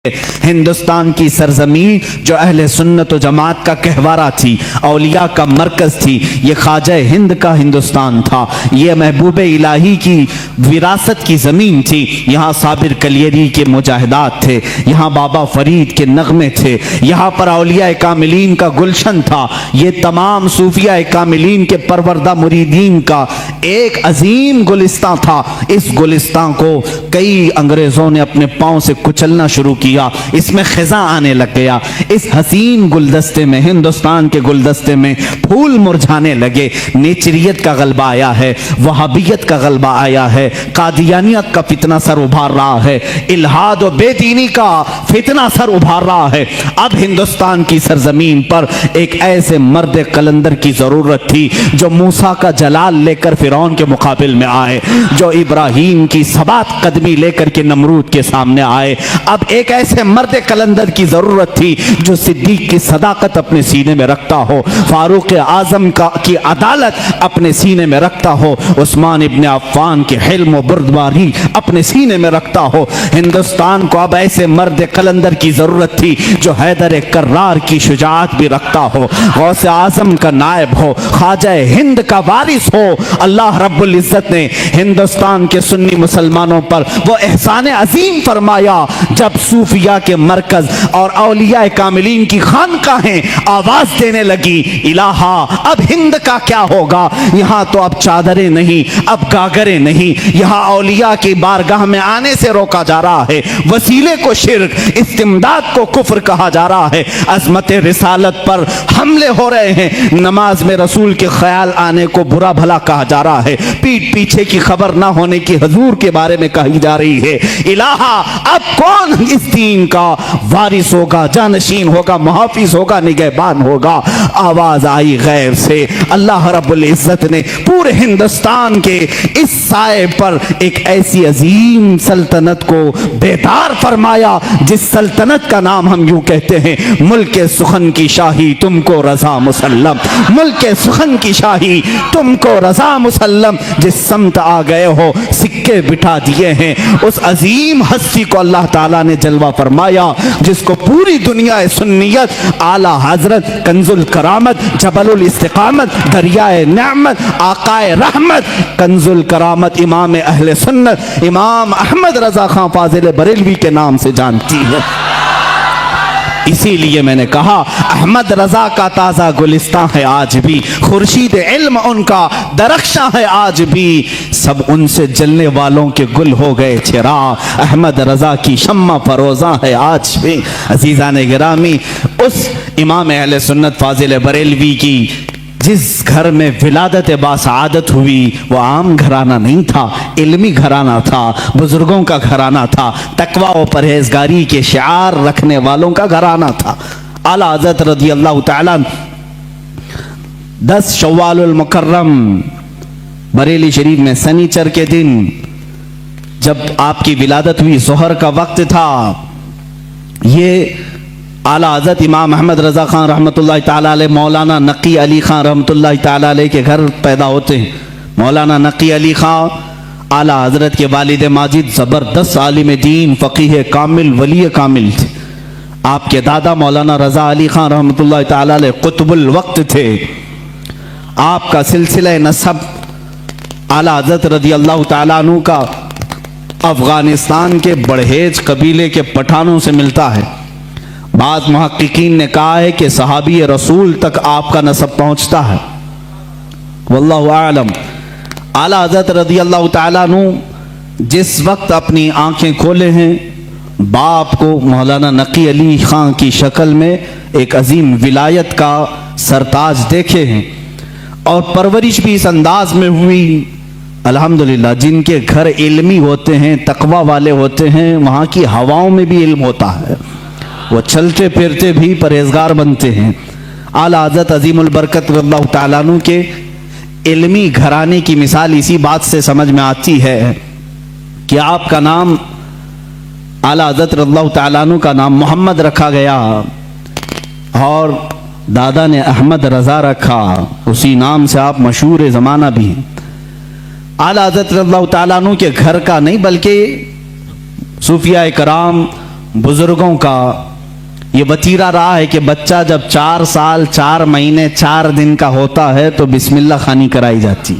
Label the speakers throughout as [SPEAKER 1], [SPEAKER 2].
[SPEAKER 1] ہندوستان کی سرزمین جو اہل سنت و جماعت کا کہوارہ تھی، اولیاء کا مرکز تھی، یہ خواجہ ہند کا ہندوستان تھا، یہ محبوب الہی کی وراثت کی زمین تھی۔ یہاں صابر کلیری کے مجاہدات تھے، یہاں بابا فرید کے نغمے تھے، یہاں پر اولیاء کاملین کا گلشن تھا، یہ تمام صوفیاء کاملین کے پروردہ مریدین کا ایک عظیم گلستان تھا۔ اس گلستان کو کئی انگریزوں نے اپنے پاؤں سے کچلنا شروع کیا، اس میں خزاں آنے لگ گیا، اس حسین گلدستے میں، ہندوستان کے گلدستے میں پھول مرجھانے لگے۔ نیچریت کا غلبہ آیا ہے، وہابیت کا غلبہ آیا ہے، قادیانیت کا فتنہ سر ابھار رہا ہے، الہاد و بے دینی کا فتنہ سر ابھار رہا ہے۔ اب ہندوستان کی سرزمین پر ایک ایسے مرد قلندر کی ضرورت تھی جو موسیٰ کا جلال لے کر فرعون کے مقابل میں آئے، جو ابراہیم کی ثبات قدمی لے کر کے نمرود کے سامنے آئے۔ اب ایک ایسے مرد قلندر کی ضرورت تھی جو صدیق کی صداقت اپنے سینے میں رکھتا ہو، فاروق اعظم کی عدالت اپنے سینے میں رکھتا ہو، عثمان ابن عفان کے حلم و بردباری اپنے سینے میں رکھتا ہو۔ ہندوستان کو اب ایسے مرد قلندر کی ضرورت تھی جو حیدر کرار کی شجاعت بھی رکھتا ہو، غوث اعظم کا نائب ہو، خواجہ ہند کا وارث ہو۔ اللہ رب العزت نے ہندوستان کے سنی مسلمانوں پر وہ احسان عظیم فرمایا جب صوفیاء کے مرکز اور اولیاء کاملین کی خانقاہیں آواز دینے لگی، الہا اب ہند کا کیا ہوگا؟ یہاں تو اب چادریں نہیں، اب گاگریں نہیں، یہاں اولیاء کی بارگاہ میں آنے سے روکا جا رہا ہے، وسیلے کو شرک، استمداد کو کفر کہا جا رہا ہے، عظمت رسالت پر حملے ہو رہے ہیں، نماز میں رسول کے خیال آنے کو برا بھلا کہا جا رہا ہے، پیٹ پیچھے کی خبر نہ ہونے کی حضور کے بارے میں کہی جا رہی ہے۔ الہا اب کون اس دین کا وارث ہوگا، جانشین ہوگا، محافظ ہوگا، نگہبان ہوگا؟ آواز آئی غیب سے، اللہ رب العزت نے پورے ہندوستان کے اس سائے پر ایک ایسی عظیم سلطنت کو بیدار فرمایا جس سلطنت کا نام ہم یوں کہتے ہیں، ملک سخن کی شاہی تم کو رضا مسلم، ملک سخن کی شاہی تم کو رضا مسلم۔ جس سمت آ گئے ہو سکے بٹھا دیے ہیں، اس عظیم ہستی کو اللہ تعالیٰ نے جلوہ فرمایا جس کو پوری دنیا سنیت اعلیٰ حضرت کنز الکرامت، جبل الاستقامت، دریائے نعمت، آقائے رحمت، کنز الکرامت امام اہل سنت امام احمد رضا خان فاضل بریلوی کے نام سے جانتی ہے۔ اسی لیے میں نے کہا احمد رضا کا تازہ گلستان ہے آج بھی، خورشید علم ان کا درخشاں ہے آج بھی، سب ان سے جلنے والوں کے گل ہو گئے چراغ، احمد رضا کی شمع فروزاں ہے آج بھی۔ عزیزان گرامی، اس امام اہل سنت فاضل بریلوی کی جس گھر میں ولادت باسعادت ہوئی وہ عام گھرانہ نہیں تھا، علمی گھرانہ تھا، بزرگوں کا گھرانہ تھا، تقوی و پرہیزگاری کے شعار رکھنے والوں کا گھرانہ تھا۔ اعلیٰ حضرت رضی اللہ تعالیٰ 10 شوال المکرم بریلی شریف میں سنیچر کے دن جب آپ کی ولادت ہوئی، ظہر کا وقت تھا، یہ اعلیٰ حضرت امام احمد رضا خان رحمۃ اللہ تعالیٰ علیہ مولانا نقی علی خان رحمۃ اللہ تعالیٰ علیہ کے گھر پیدا ہوتے ہیں۔ مولانا نقی علی خان اعلیٰ حضرت کے والد ماجد زبردست عالم دین، فقیہ کامل، ولی کامل تھے۔ آپ کے دادا مولانا رضا علی خان رحمۃ اللہ تعالیٰ علیہ قطب الوقت تھے۔ آپ کا سلسلہ نسب اعلیٰ حضرت رضی اللہ تعالیٰ عنہ کا افغانستان کے بڑھیج قبیلے کے پٹھانوں سے ملتا ہے۔ بعض محققین نے کہا ہے کہ صحابی رسول تک آپ کا نسب پہنچتا ہے، واللہ اعلم۔ اعلیٰ حضرت رضی اللہ تعالیٰ عنہ جس وقت اپنی آنکھیں کھولے ہیں، باپ کو مولانا نقی علی خان کی شکل میں ایک عظیم ولایت کا سرتاج دیکھے ہیں، اور پرورش بھی اس انداز میں ہوئی۔ الحمدللہ جن کے گھر علمی ہوتے ہیں، تقوی والے ہوتے ہیں، وہاں کی ہواؤں میں بھی علم ہوتا ہے، وہ چلتے پھرتے بھی پرہیزگار بنتے ہیں۔ اعلیٰ حضرت عظیم البرکت رضی اللہ تعالیٰ عنہ کے علمی گھرانے کی مثال اسی بات سے سمجھ میں آتی ہے کہ آپ کا نام اعلیٰ حضرت رضی اللہ تعالیٰ عنہ کا نام محمد رکھا گیا اور دادا نے احمد رضا رکھا، اسی نام سے آپ مشہور زمانہ بھی ہیں۔ اعلیٰ حضرت رضی اللہ تعالیٰ عنہ کے گھر کا نہیں بلکہ صوفیاء کرام बुजुर्गों का ये वतीरा रहा है कि बच्चा जब 4 साल 4 महीने 4 दिन का होता है तो बिस्मिल्लाह खानी कराई जाती।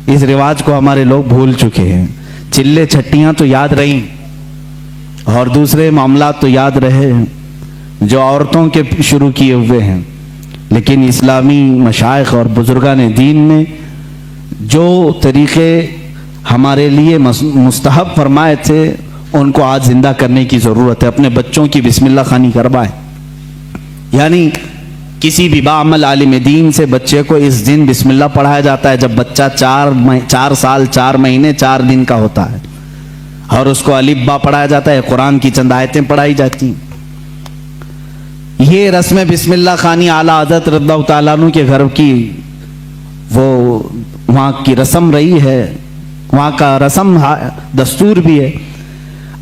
[SPEAKER 1] इस रिवाज को हमारे लोग भूल चुके हैं। चिल्ले छट्टियां तो याद रही और दूसरे मामला तो याद रहे जो औरतों के शुरू किए हुए हैं, लेकिन इस्लामी मशाइख और बुजुर्गान दीन ने जो तरीक़े हमारे लिए मुस्तहब फरमाए थे उनको आज जिंदा करने की ज़रूरत है। अपने बच्चों की बिस्मिल्लाह खानी करवाएं। यानी किसी भी बाअमल आलिम दीन से बच्चे को इस दिन बिस्मिल्लाह पढ़ाया जाता है जब बच्चा 4 साल 4 महीने 4 दिन का होता है, और उसको अलिफ बा पढ़ाया जाता है, कुरान की चंद आयतें पढ़ाई जाती। ये रस्म बिस्मिल्लाह खानी आला हज़रत रज़ियल्लाहु ताला अन्हु के घर की वो वहाँ की रस्म रही है, वहाँ का रस्म दस्तूर भी है।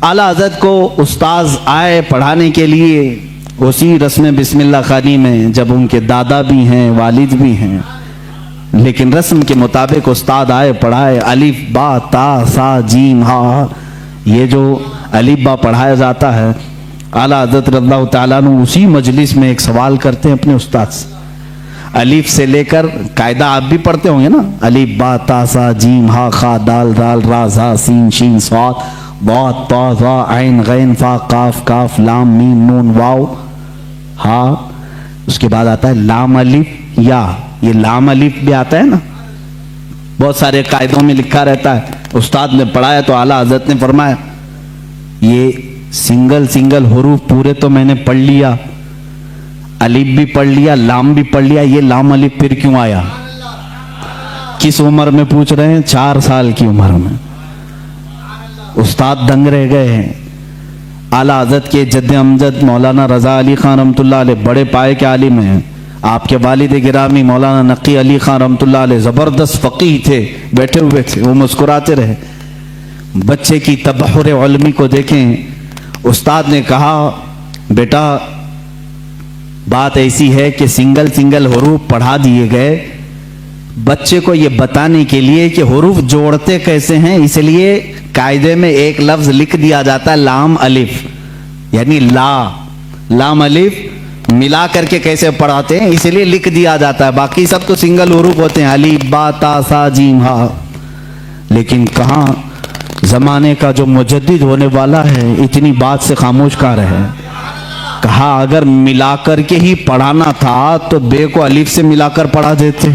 [SPEAKER 1] आला हज़रत को उस्ताद आए पढ़ाने के लिए, उसी रस्म बिस्मिल्लाह खानी में जब उनके दादा भी हैं वालिद भी हैं, लेकिन रस्म के मुताबिक उस्ताद आए पढ़ाए अलिफ बा ता सा जीम हा, ये जो अलिफ बा पढ़ाया जाता है। आला हज़रत रज़ियल्लाहु ताला अन्हु उसी मजलिस में एक सवाल करते हैं अपने उस्ताद से, अलिफ से लेकर कायदा आप भी पढ़ते होंगे ना, अलिफ बा ता सा जीम हा खा दाल दाल रा झा सीन शीन स्वाद बहुत ता ज़ा ऐन गैन फा काफ काफ लाम मीम नून वाव हा, उसके बाद आता है लाम अलिफ या, ये लाम अलिफ भी आता है ना, बहुत सारे कायदों में लिखा रहता है। उस्ताद ने पढ़ाया तो आला हज़रत ने फरमाया ये सिंगल हुरूफ पूरे तो मैंने पढ़ लिया, अलिफ भी पढ़ लिया, लाम भी पढ़ लिया, ये लाम अलिफ फिर क्यों आया? किस उम्र में पूछ रहे हैं? 4 साल की उम्र में। उस्ताद दंग रह गए हैं। आला हज़रत के जद्द अमजद मौलाना रज़ा अली खान रहमतुल्लाह अलैह बड़े पाए के आलिम हैं। आपके वालिद गिरामी मौलाना नकी अली खान रहमतुल्लाह अलैह ज़बरदस्त फ़क़ीह थे, बैठे हुए थे, वो मुस्कुराते रहे। बच्चे की तबहुर उल्मी को देखें। उस्ताद ने कहा बेटा बात ऐसी है कि सिंगल हुरूफ पढ़ा दिए गए बच्चे को ये बताने के लिए कि हुरूफ जोड़ते कैसे हैं, इसलिए कायदे में एक लफ्ज लिख दिया जाता है लाम अलिफ, यानी लाम अलिफ मिला करके कैसे पढ़ाते हैं इसलिए लिख दिया जाता है। बाकी सब तो सिंगल हुरूफ होते हैं, अलिफ बा ता सा जीम हा। लेकिन कहाँ जमाने का जो मुजद्दिद होने वाला है इतनी बात से खामोश कहाँ रहे। कहा अगर मिलाकर के ही पढ़ाना था तो बे को अलिफ से मिलाकर पढ़ा देते,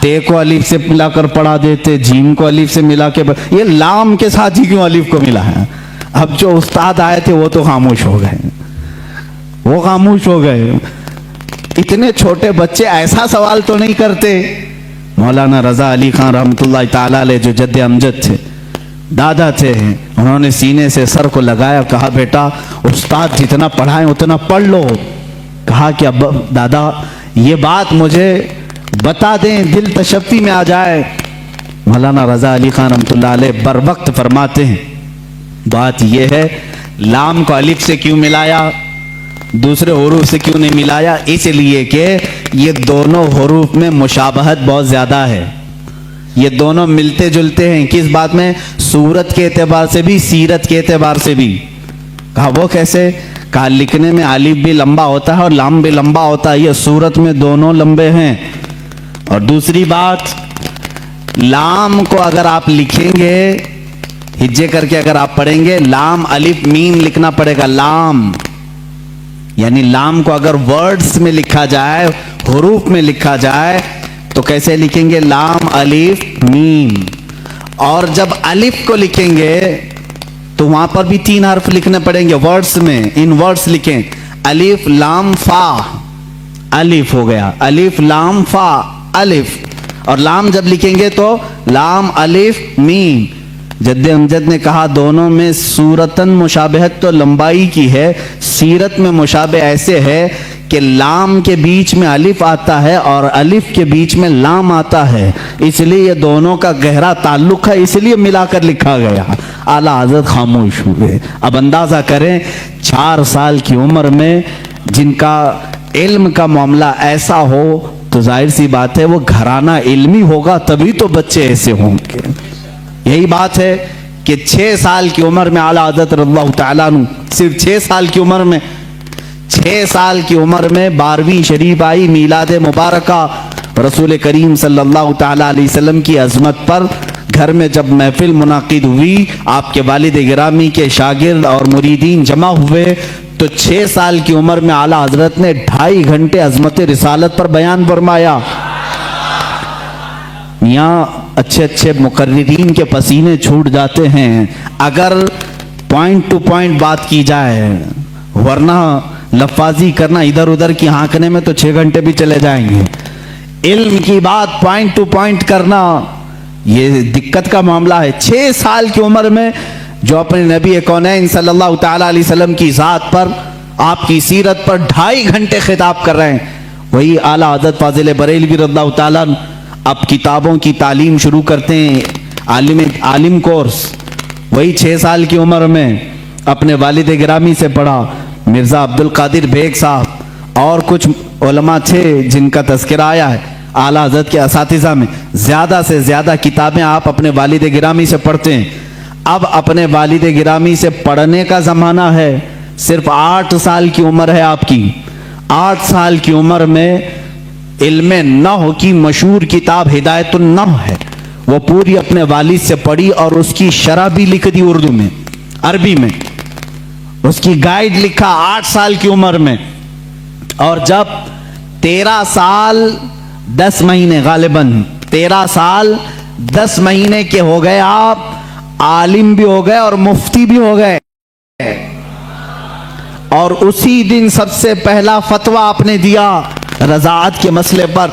[SPEAKER 1] ते को अलिफ से मिलाकर पढ़ा देते, जीम को अलिफ से मिला के, ये लाम के साथ ही क्यों अलिफ को मिला है? अब जो उस्ताद आए थे वो तो खामोश हो गए, वो खामोश हो गए। इतने छोटे बच्चे ऐसा सवाल तो नहीं करते। मौलाना रज़ा अली खान रहमतुल्लाह ताला अलैह जो जद्द अमजद थे, दादा थे, उन्होंने सीने से सर को लगाया, कहा बेटा उस्ताद जितना पढ़ाए उतना पढ़ लो। कहा कि अब दादा ये बात मुझे बता दें, दिल तशफ़ी में आ जाए। मौलाना रज़ा अली खान रहमतुल्लाह अलैह बर वक्त फरमाते हैं बात यह है लाम को अलिफ से क्यों मिलाया, दूसरे हुरूफ से क्यों नहीं मिलाया? इसलिए कि ये दोनों हुरूफ में मुशाबहत बहुत ज़्यादा है, ये दोनों मिलते जुलते हैं। किस बात में? सूरत के एतबार से भी, सीरत के एतबार से भी। कहा वो कैसे? कहा लिखने में अलिफ भी लंबा होता है और लाम भी लंबा होता है, ये सूरत में दोनों लंबे हैं। और दूसरी बात, लाम को अगर आप लिखेंगे हिज्जे करके, अगर आप पढ़ेंगे लाम अलिफ मीम लिखना पड़ेगा, लाम यानी लाम को अगर वर्ड्स में लिखा जाए, हुरूफ में लिखा जाए तो कैसे लिखेंगे? लाम अलिफ मीम। और जब अलिफ को लिखेंगे तो वहां पर भी 3 हर्फ लिखने पड़ेंगे वर्ड्स में, इन वर्ड्स लिखें, अलिफ लाम फा, अलिफ हो गया, अलिफ लाम फा अलिफ। और लाम जब लिखेंगे तो लाम अलिफ मीम। जद्द अमजद ने कहा दोनों में सूरतन मुशाबहत तो लंबाई की है, सीरत में मुशाबह ऐसे है कि लाम के बीच में अलिफ आता है और अलिफ के बीच में लाम आता है, इसलिए ये दोनों का गहरा ताल्लुक है, इसलिए मिलाकर लिखा गया। आला हज़रत खामोश हुए। अब अंदाज़ा करें 4 साल की उम्र में जिनका इल्म का मामला ऐसा हो तो जाहिर सी बात है वो घराना इल्मी होगा, तभी तो बच्चे ऐसे होंगे। यही बात है کہ 6 سال کی عمر میں اعلیٰ حضرت رضی اللہ تعالیٰ عنہ صرف 6 سال کی عمر میں 12ویں شریف آئی میلاد مبارکہ رسول کریم صلی اللہ تعالیٰ علیہ وسلم کی عظمت پر گھر میں جب محفل منعقد ہوئی، آپ کے والد گرامی کے شاگرد اور مریدین جمع ہوئے تو 6 سال کی عمر میں اعلیٰ حضرت نے 2.5 گھنٹے عظمت رسالت پر بیان فرمایا۔ یہاں اچھے مقررین کے پسینے چھوٹ جاتے ہیں اگر پوائنٹ ٹو پوائنٹ بات کی جائے، ورنہ لفاظی کرنا ادھر ادھر کی ہانکنے میں تو 6 گھنٹے بھی چلے جائیں گے۔ علم کی بات پوائنٹ ٹو پوائنٹ کرنا یہ دقت کا معاملہ ہے۔ 6 سال کی عمر میں جو اپنے نبی کونین صلی اللہ تعالیٰ علیہ وسلم کی ذات پر، آپ کی سیرت پر 2.5 گھنٹے خطاب کر رہے ہیں، وہی اعلیٰ حضرت فاضل بریلوی رضی اللہ تعالیٰ اب کتابوں کی تعلیم شروع کرتے ہیں، عالم کورس، وہی 6 سال کی عمر میں اپنے والد گرامی سے پڑھا۔ مرزا عبد القادر بیگ صاحب اور کچھ علماء تھے جن کا تذکرہ آیا ہے اعلیٰ حضرت کے اساتذہ میں، زیادہ سے زیادہ کتابیں آپ اپنے والد گرامی سے پڑھتے ہیں۔ اب اپنے والد گرامی سے پڑھنے کا زمانہ ہے، صرف 8 سال کی عمر ہے آپ کی۔ 8 سال کی عمر میں علم نحو کی مشہور کتاب ہدایت النحو ہے، وہ پوری اپنے والد سے پڑھی اور اس کی شرح بھی لکھ دی اردو میں، عربی میں، اس کی گائیڈ لکھا 8 سال کی عمر میں۔ اور جب 13 سال 10 مہینے غالباً 13 سال 10 مہینے کے ہو گئے، آپ عالم بھی ہو گئے اور مفتی بھی ہو گئے، اور اسی دن سب سے پہلا فتویٰ آپ نے دیا رضاعت کے مسئلے پر۔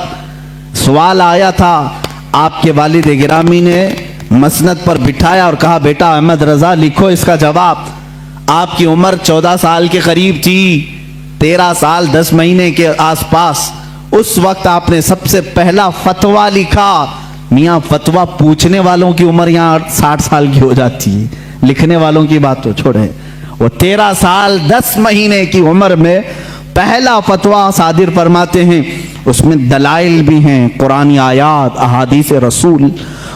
[SPEAKER 1] سوال آیا تھا، آپ کے والد گرامی نے مسند پر بٹھایا اور کہا بیٹا احمد رضا لکھو اس کا جواب۔ آپ کی عمر 14 سال کے قریب تھی، 13 سال 10 مہینے کے آس پاس۔ اس وقت آپ نے سب سے پہلا فتویٰ لکھا۔ میاں فتویٰ پوچھنے والوں کی عمر یہاں 60 سال کی ہو جاتی ہے، لکھنے والوں کی بات تو چھوڑیں۔ وہ 13 سال 10 مہینے کی عمر میں پہلا فتویٰ صادر فرماتے ہیں، اس میں دلائل بھی ہیں، قرآنی آیات، احادیث رسول۔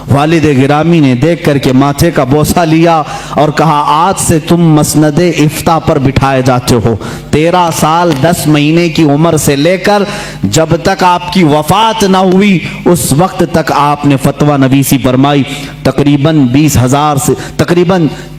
[SPEAKER 1] والد گرامی نے دیکھ کر کے ماتھے کا بوسہ لیا اور کہا آج سے تم مسند افتاء پر بٹھائے جاتے ہو۔ 13 سال 10 مہینے کی عمر سے لے کر جب تک آپ کی وفات نہ ہوئی اس وقت تک آپ نے فتویٰ نویسی فرمائی۔ تقریباً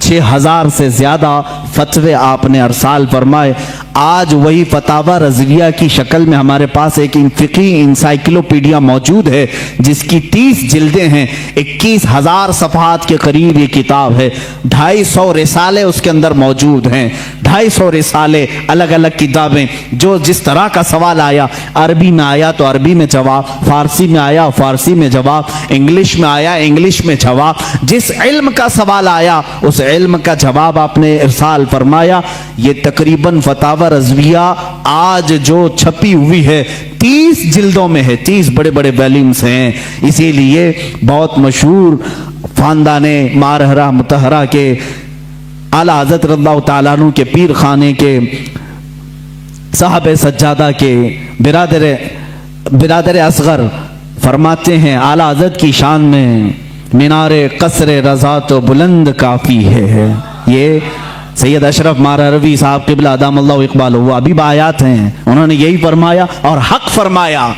[SPEAKER 1] 6,000 سے زیادہ فتوے آپ نے ارسال فرمائے۔ آج وہی فتاوی رضویہ کی شکل میں ہمارے پاس ایک فقہی انسائکلوپیڈیا موجود ہے جس کی 30 جلدیں ہیں، 21,000 صفحات کے قریب یہ کتاب ہے، 250 رسالے اس کے اندر موجود ہیں، 250 رسالے، الگ الگ کتابیں، جو جس طرح کا سوال آیا، عربی میں آیا تو عربی میں جواب، فارسی میں آیا فارسی میں جواب، انگلش میں آیا انگلش میں جواب، جس علم کا سوال آیا اس علم کا جواب آپ نے ارسال فرمایا۔ یہ تقریباً فتاوی رضویہ آج جو چھپی ہوئی ہے 30 جلدوں میں ہے، 30 بڑے بڑے ویلیومز ہیں۔ اسی لیے بہت مشہور خاندان مارہرہ متحرہ کے اعلیٰ حضرت رضی اللہ تعالیٰ عنہ کے پیر خانے کے صاحب سجادہ کے برادر اصغر فرماتے ہیں اعلیٰ حضرت کی شان میں مینار قصر رضا تو بلند کافی ہے۔ یہ سید اشرف مارہروی صاحب قبلہ ادام اللہ اقبال، وہ ابھی آیات ہیں، انہوں نے یہی فرمایا اور حق فرمایا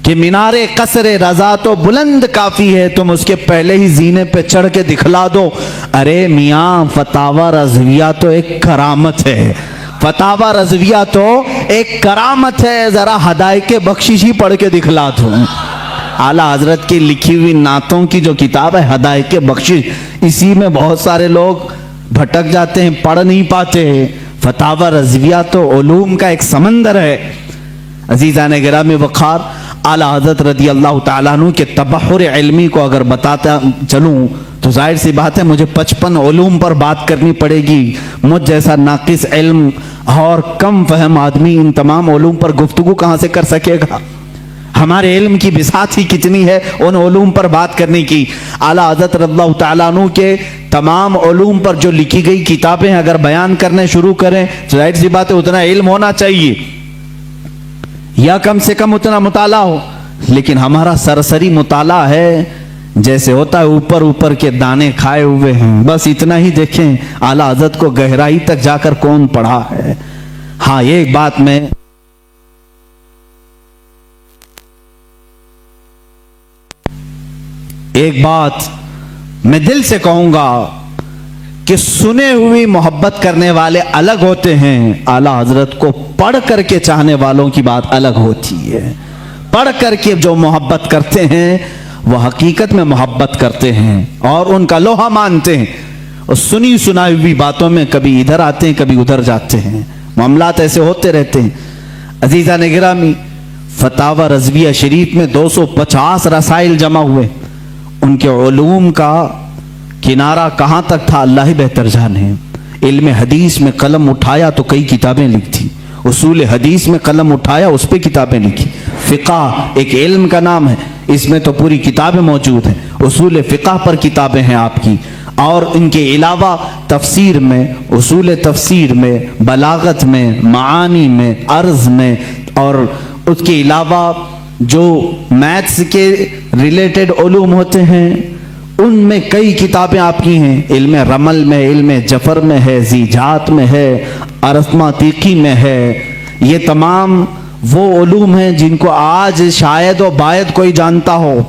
[SPEAKER 1] کہ مینار قصر رضا تو بلند کافی ہے، تم اس کے پہلے ہی زینے پہ چڑھ کے دکھلا دو۔ ارے میاں فتاوی رضویہ تو ایک کرامت ہے، فتاوی رضویہ تو ایک کرامت ہے، ذرا ہدایت بخشش ہی پڑھ کے دکھلا دو۔ اعلیٰ حضرت کی لکھی ہوئی نعتوں کی جو کتاب ہے ہدایت بخشش، اسی میں بہت سارے لوگ بھٹک جاتے ہیں، پڑھ نہیں پاتے ہیں۔ فتاوی رضویہ تو علوم کا ایک سمندر ہے۔ عزیزان گرامی وقار، اعلیٰ حضرت رضی اللہ تعالیٰ عنہ کے تبحر علمی کو اگر بتاتا چلوں تو ظاہر سی بات ہے مجھے 55 علوم پر بات کرنی پڑے گی۔ مجھ جیسا ناقص علم اور کم فہم آدمی ان تمام علوم پر گفتگو کہاں سے کر سکے گا؟ ہمارے علم کی بساط ہی کتنی ہے ان علوم پر بات کرنے کی۔ اعلیٰ حضرت رضی اللہ تعالیٰ عنہ کے تمام علوم پر جو لکھی گئی کتابیں اگر بیان کرنے شروع کریں تو ظاہر سی بات ہے اتنا علم ہونا چاہیے یا کم سے کم اتنا مطالعہ ہو، لیکن ہمارا سرسری مطالعہ ہے जैसे होता है ऊपर ऊपर के दाने खाए हुए हैं, बस इतना ही देखें। आला हज़रत को गहराई तक जाकर कौन पढ़ा है। हाँ, एक बात मैं दिल से कहूंगा कि सुने हुई मोहब्बत करने वाले अलग होते हैं, आला हज़रत को पढ़ करके चाहने वालों की बात अलग होती है। पढ़ करके जो मोहब्बत करते हैं वह हकीकत में मोहब्बत करते हैं और उनका लोहा मानते हैं, और सुनी सुनाई हुई बातों में कभी इधर आते हैं कभी उधर जाते हैं। मामलात ऐसे होते रहते हैं। अजीज़ा ने गिरामी, फतावा रज़विया शरीफ में 250 रसाइल जमा हुए। उनके उलूम का किनारा कहाँ तक था अल्लाह ही बेहतर जाने। इल्म हदीस में कलम उठाया तो कई किताबें लिखी, उसूल हदीस में कलम उठाया उस पर किताबें लिखी। फ़िक़्ह एक इल्म का नाम है, इसमें तो पूरी किताबें मौजूद हैं। उसूल फ़िक़्ह पर किताबें हैं आपकी, और इनके अलावा तफसीर में, उसूल तफसीर में, बलागत में, मानी में, अर्ज़ में, और उसके अलावा जो मैथ्स के रिलेटेड उलूम होते हैं उनमें कई किताबें आपकी हैं। इल्म रमल में, इल्म जफर में है, ज़ीजात में है, अरस्मातीकी में है। ये तमाम वो उलूम हैं जिनको आज शायद व बायद कोई जानता हो।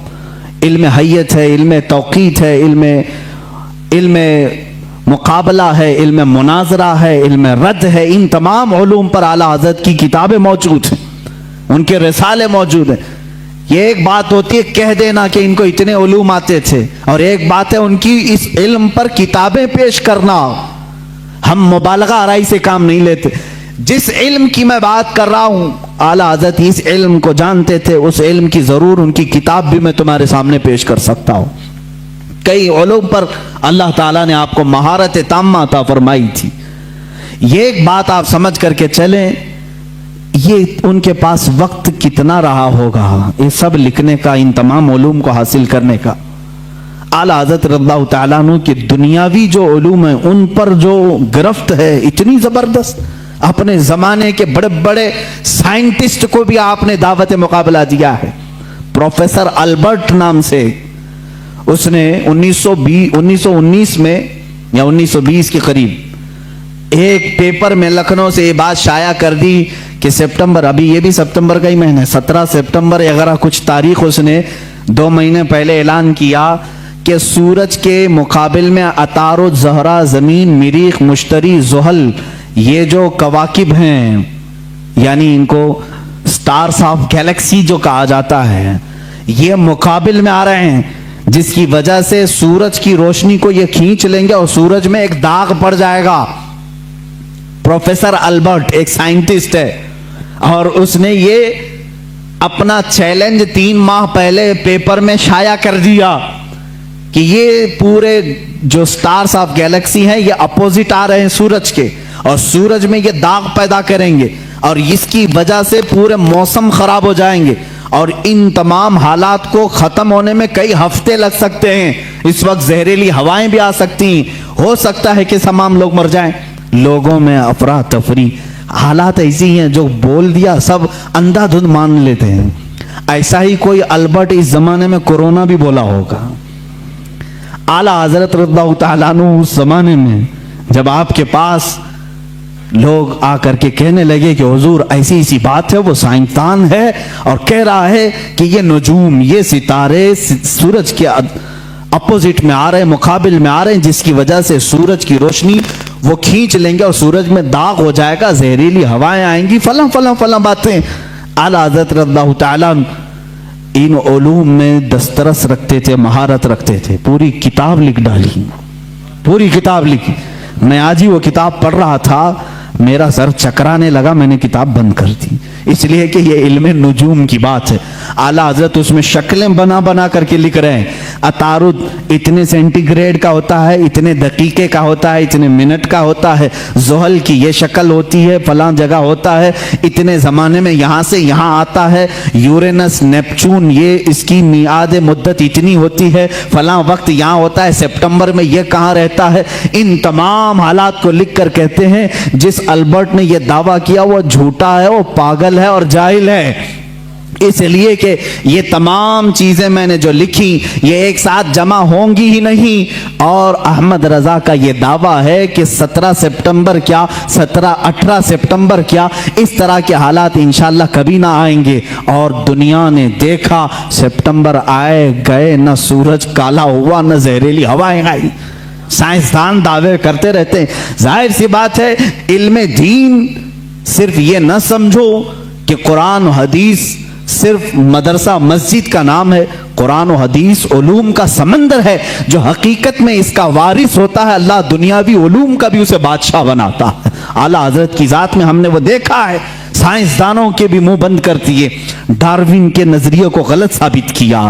[SPEAKER 1] इल्म हय्यत है, इल्म तौक़ीत है, इल्म मुकाबला है, इल्म मुनाजरा है, इल्म रद्द है। इन तमाम उलूम पर आला हज़रत की किताबें मौजूद हैं, उनके रिसाले मौजूद हैं। ये एक बात होती है कह देना कि इनको इतने उलूम आते थे, और एक बात है उनकी इस इल्म पर किताबें पेश करना। हम मुबालगा आराई से काम नहीं लेते। जिस इल्म की मैं बात कर रहा हूं, आला हज़रत इस इल्म को जानते थे, उस इल्म की जरूर उनकी किताब भी मैं तुम्हारे सामने पेश कर सकता हूं। कई उलूम पर अल्लाह ताला ने आपको महारत ताम्मा अता फरमाई थी। ये एक बात आप समझ करके चलें, ये उनके पास वक्त कितना रहा होगा ये सब लिखने का, इन तमाम उलूम को हासिल करने का। आला हज़रत रज़ियल्लाहु तआला अन्हु की दुनियावी जो उलूम है उन पर जो गिरफ्त है इतनी जबरदस्त, अपने जमाने के बड़े बड़े साइंटिस्ट को भी आपने दावत मुकाबला दिया है। प्रोफेसर अल्बर्ट नाम से, उसने 1919 में या 1920 के करीब एक पेपर में लखनऊ से ये बात शाया कर दी कि सितंबर, अभी ये भी सितंबर का ही महीना है, 17 सितंबर वगैरह कुछ तारीख उसने 2 महीने पहले ऐलान किया कि सूरज के मुकाबिल में अतारो ज़हरा, ज़मीन, मरीख, मुश्तरी, ज़ुहल, ये जो कवाकिब हैं, यानी इनको स्टार्स ऑफ गैलेक्सी जो कहा जाता है, ये मुकाबिल में आ रहे हैं, जिसकी वजह से सूरज की रोशनी को ये खींच लेंगे और सूरज में एक दाग पड़ जाएगा। प्रोफेसर अल्बर्ट एक साइंटिस्ट है, और उसने ये अपना चैलेंज 3 माह पहले पेपर में शाया कर दिया कि ये पूरे जो स्टार्स ऑफ गैलेक्सी हैं ये अपोजिट आ रहे हैं सूरज के, और सूरज में ये दाग पैदा करेंगे, और इसकी वजह से पूरे मौसम खराब हो जाएंगे, और इन तमाम हालात को खत्म होने में कई हफ्ते लग सकते हैं। इस वक्त जहरीली हवाएं भी आ सकती हैं, हो सकता है कि तमाम लोग मर जाएं। लोगों में अफरा तफरी, हालात ऐसी हैं जो बोल दिया सब अंधाधुंध मान लेते हैं। ऐसा ही कोई अल्बर्ट इस जमाने में कोरोना भी बोला होगा। आला हज़रत रज़ियल्लाहु तआला अन्हु उस जमाने में जब आपके पास लोग आकर के कहने लगे कि हुजूर ऐसी ऐसी बात है, वो साइंसदान है और कह रहा है कि ये नजूम, ये सितारे सूरज के अपोजिट में आ रहे हैं, मुकाबिल में आ रहे हैं, जिसकी वजह से सूरज की रोशनी वो खींच लेंगे और सूरज में दाग हो जाएगा, जहरीली हवाएं आएंगी, फलां फलां फलां बातें। आला हज़रत रज़ियल्लाहु तआला इन उलूम में दस्तरस रखते थे, महारत रखते थे। पूरी किताब लिख डाली, पूरी किताब लिखी। मैं आज ही वो किताब पढ़ रहा था, मेरा सर चकराने लगा, मैंने किताब बंद कर दी, इसलिए कि ये इल्म नुजूम की बात है। आला हज़रत उसमें शक्लें बना बना करके लिख रहे हैं। अतारुद इतने सेंटीग्रेड का होता है, इतने दकीके का होता है, इतने मिनट का होता है। ज़ुहल की ये शक्ल होती है, फलां जगह होता है, इतने ज़माने में यहाँ से यहाँ आता है। यूरेनस, नेपचून, ये इसकी मियाद मुद्दत इतनी होती है, फलां वक्त यहाँ होता है, सितंबर में ये कहाँ रहता है। इन तमाम हालात को लिख कर कहते हैं जिस अल्बर्ट ने यह दावा किया वो झूठा है, वो पागल है और जाहिल है। اس لیے کہ یہ تمام چیزیں میں نے جو لکھی یہ ایک ساتھ جمع ہوں گی ہی نہیں، اور احمد رضا کا یہ دعویٰ ہے کہ 17 سپٹمبر کیا 18 سپٹمبر کیا اس طرح کے حالات انشاءاللہ کبھی نہ آئیں گے، اور دنیا نے دیکھا سپٹمبر آئے گئے، نہ سورج کالا ہوا نہ زہریلی ہوائیں آئی۔ سائنسدان دعوے کرتے رہتے ہیں، ظاہر سی بات ہے علم دین صرف یہ نہ سمجھو کہ قرآن و حدیث صرف مدرسہ مسجد کا نام ہے، قرآن و حدیث علوم کا سمندر ہے، جو حقیقت میں اس کا وارث ہوتا ہے اللہ دنیاوی علوم کا بھی اسے بادشاہ بناتا ہے۔ اعلیٰ حضرت کی ذات میں ہم نے وہ دیکھا ہے، سائنسدانوں کے بھی منہ بند کر دیے، ڈاروین کے نظریے کو غلط ثابت کیا۔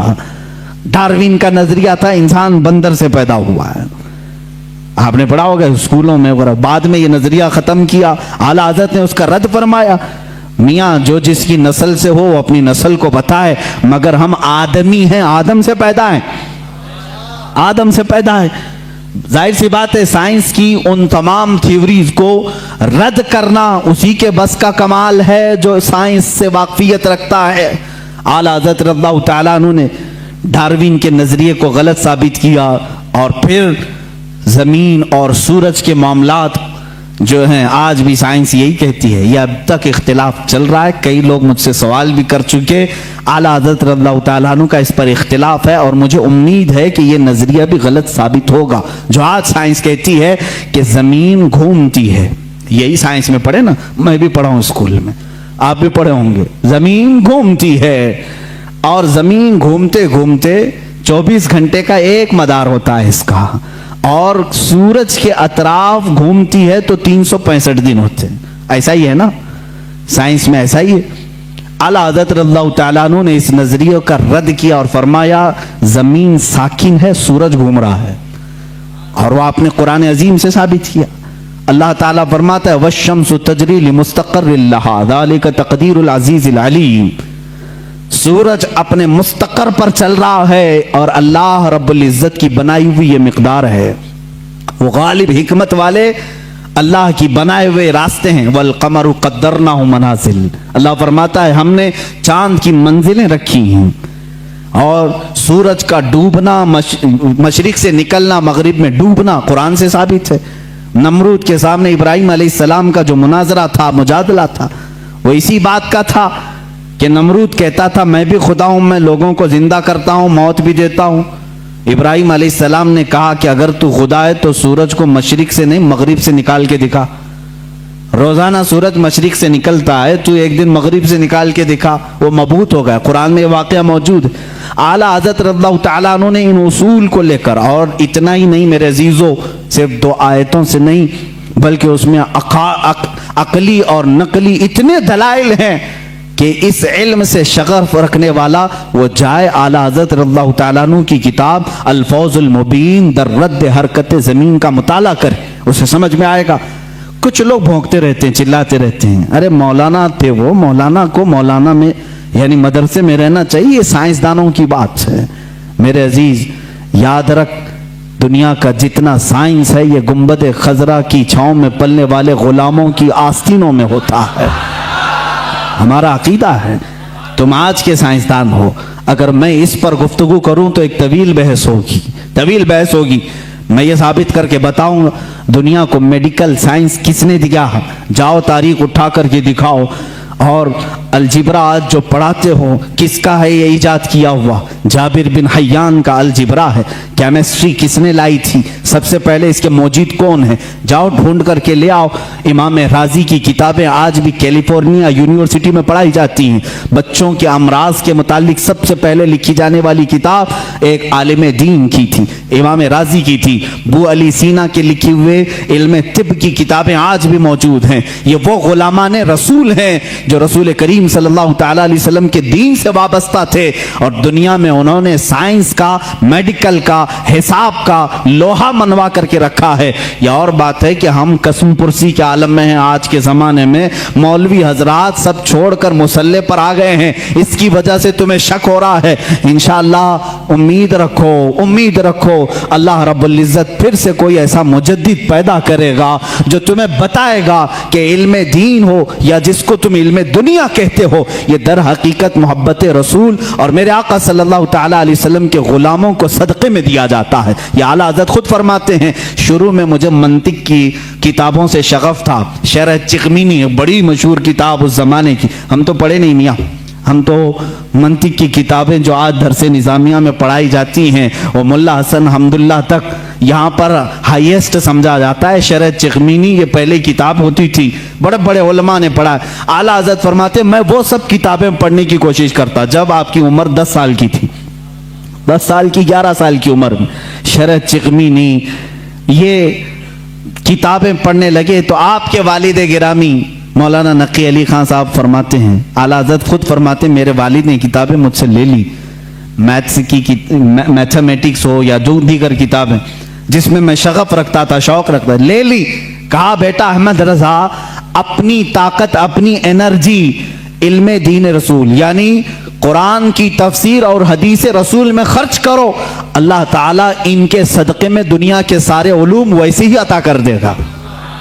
[SPEAKER 1] ڈاروین کا نظریہ تھا انسان بندر سے پیدا ہوا ہے، آپ نے پڑھا ہوگا اسکولوں میں وغیرہ، بعد میں یہ نظریہ ختم کیا، اعلیٰ حضرت نے اس کا رد فرمایا، میاں جو جس کی نسل سے ہو وہ اپنی نسل کو بتائے، مگر ہم آدمی ہیں، آدم سے پیدا ہیں، آدم سے پیدا ہے۔ ظاہر سی بات ہے سائنس کی ان تمام تھیوریز کو رد کرنا اسی کے بس کا کمال ہے جو سائنس سے واقفیت رکھتا ہے۔ اعلیٰ حضرت رضی اللہ تعالیٰ عنہ نے ڈاروین کے نظریے کو غلط ثابت کیا، اور پھر زمین اور سورج کے معاملات جو ہیں آج بھی سائنس یہی کہتی ہے، یہ اب تک اختلاف چل رہا ہے، کئی لوگ مجھ سے سوال بھی کر چکے، اعلیٰ حضرت رضی اللہ تعالیٰ عنہ کا اس پر اختلاف ہے، اور مجھے امید ہے کہ یہ نظریہ بھی غلط ثابت ہوگا۔ جو آج سائنس کہتی ہے کہ زمین گھومتی ہے، یہی سائنس میں پڑھے نا، میں بھی پڑھا ہوں اسکول میں، آپ بھی پڑھے ہوں گے، زمین گھومتی ہے، اور زمین گھومتے گھومتے 24 گھنٹے کا ایک مدار ہوتا ہے اس کا، اور سورج کے اطراف گھومتی ہے تو 365 دن ہوتے ہیں، ایسا ہی ہے نا، سائنس میں ایسا ہی ہے۔ اعلیٰ حضرت رضی اللہ تعالیٰ عنہ نے اس نظریے کا رد کیا اور فرمایا زمین ساکن ہے، سورج گھوم رہا ہے، اور وہ آپ نے قرآن عظیم سے ثابت کیا۔ اللہ تعالیٰ فرماتا ہے وَالشَّمْسُ تَجْرِي لِمُسْتَقَرٍّ لَهَا ذَلِكَ تَقْدِيرُ الْعَزِيزِ الْعَلِيمِ، سورج اپنے مستقر پر چل رہا ہے، اور اللہ رب العزت کی بنائی ہوئی یہ مقدار ہے، وہ غالب حکمت والے اللہ کی بنائے ہوئے راستے ہیں۔ وَالْقَمَرُ قَدَّرْنَاهُ مَنَازِلَ، اللہ فرماتا ہے ہم نے چاند کی منزلیں رکھی ہیں، اور سورج کا ڈوبنا، مشرق سے نکلنا مغرب میں ڈوبنا قرآن سے ثابت ہے۔ نمرود کے سامنے ابراہیم علیہ السلام کا جو مناظرہ تھا، مجادلہ تھا، وہ اسی بات کا تھا کہ نمرود کہتا تھا میں بھی خدا ہوں، میں لوگوں کو زندہ کرتا ہوں، موت بھی دیتا ہوں۔ ابراہیم علیہ السلام نے کہا کہ اگر تو خدا ہے تو سورج کو مشرق سے نہیں مغرب سے نکال کے دکھا، روزانہ سورج مشرق سے نکلتا ہے، تو ایک دن مغرب سے نکال کے دکھا، وہ مبہوت ہو گیا۔ قرآن میں یہ واقعہ موجود ہے۔ اعلیٰ حضرت رضی اللہ تعالیٰ عنہ نے ان اصول کو لے کر، اور اتنا ہی نہیں میرے عزیزو، صرف 2 آیتوں سے نہیں بلکہ اس میں عقلی اور نقلی اتنے دلائل ہیں کہ اس علم سے شغف رکھنے والا وہ جائے اعلیٰ حضرت رضی اللہ تعالیٰ عنہ کی کتاب الفوز المبین در رد حرکت زمین کا مطالعہ کرے، اسے سمجھ میں آئے گا۔ کچھ لوگ بھونکتے رہتے ہیں، چلاتے رہتے ہیں، ارے مولانا تھے وہ، مولانا کو مولانا میں یعنی مدرسے میں رہنا چاہیے، یہ سائنسدانوں کی بات ہے۔ میرے عزیز یاد رکھ، دنیا کا جتنا سائنس ہے یہ گنبد خضرا کی چھاؤں میں پلنے والے غلاموں کی آستینوں میں ہوتا ہے، ہمارا عقیدہ ہے۔ تم آج کے سائنسدان ہو، اگر میں اس پر گفتگو کروں تو ایک طویل بحث ہوگی، میں یہ ثابت کر کے بتاؤں گا دنیا کو میڈیکل سائنس کس نے دیا، جاؤ تاریخ اٹھا کر کے دکھاؤ، اور الجبرا آج جو پڑھاتے ہو کس کا ہے یہ ایجاد کیا ہوا؟ جابر بن حیان کا الجبرا ہے۔ کیمسٹری کس نے لائی تھی؟ سب سے پہلے اس کے موجد کون ہیں؟ جاؤ ڈھونڈ کر کے لے آؤ۔ امام رازی کی کتابیں آج بھی کیلیفورنیا یونیورسٹی میں پڑھائی جاتی ہیں۔ بچوں کے امراض کے متعلق سب سے پہلے لکھی جانے والی کتاب ایک عالم دین کی تھی، امام رازی کی تھی۔ بو علی سینا کے لکھی ہوئے علم طب کی کتابیں آج بھی موجود ہیں۔ یہ وہ غلامان رسول ہیں جو رسول کریم صلی اللہ تعالی علیہ وسلم کے دین سے وابستہ تھے، اور دنیا میں انہوں نے سائنس کا، میڈیکل کا، حساب کا لوہا منوا کر کے رکھا ہے۔ یہ اور بات ہے کہ ہم قسم پرسی کے عالم میں ہیں آج کے زمانے میں، مولوی حضرات سب چھوڑ کر مسلح پر آ گئے ہیں، اس کی وجہ سے تمہیں شک ہو رہا ہے۔ انشاءاللہ امید رکھو اللہ رب العزت پھر سے کوئی ایسا مجدد پیدا کرے گا جو تمہیں بتائے گا کہ علم دین ہو یا جس کو تم علم इल्म दुनिया कहते हो, ये दर हकीकत मोहब्बत रसूल और मेरे आका सल्लल्लाहु ताला अलैहि वसल्लम के गुलामों को सदक़े में दिया जाता है। ये आला हज़रत खुद फरमाते हैं, शुरू में मुझे मंतिक की किताबों से शगफ था। शरह चिकमीनी बड़ी मशहूर किताब उस ज़माने की, हम तो पढ़े नहीं मियाँ, हम तो मंतिक की किताबें जो आज दरसे निज़ामिया में पढ़ाई जाती हैं वो मुल्ला हसन हम्दुल्लाह तक यहाँ पर हाईएस्ट समझा जाता है। शरह चिकमीनी ये पहले किताब होती थी, बड़े बड़े उलमा ने पढ़ा। आला हज़रत फरमाते मैं वो सब किताबें पढ़ने की कोशिश करता जब आपकी उम्र 10 साल की थी, 10 साल की 11 साल की उम्र में शरह चिकमीनी ये किताबें पढ़ने लगे तो आपके वालिद गिरामी मौलाना नकी अली खान साहब फरमाते हैं, आला हज़रत खुद फरमाते हैं मेरे वालिद ने किताबें मुझसे ले ली, मैथ्स की मैथमेटिक्स हो या जो दीगर किताबें जिसमें मैं शगफ रखता था, शौक रखता था, ले ली। कहा बेटा अहमद रजा अपनी ताकत अपनी एनर्जी इल्मे दीन रसूल यानी कुरान की तफसीर और हदीस रसूल में खर्च करो, अल्लाह ताला इनके सदक़े में दुनिया के सारे उलूम वैसे ही अता कर देगा।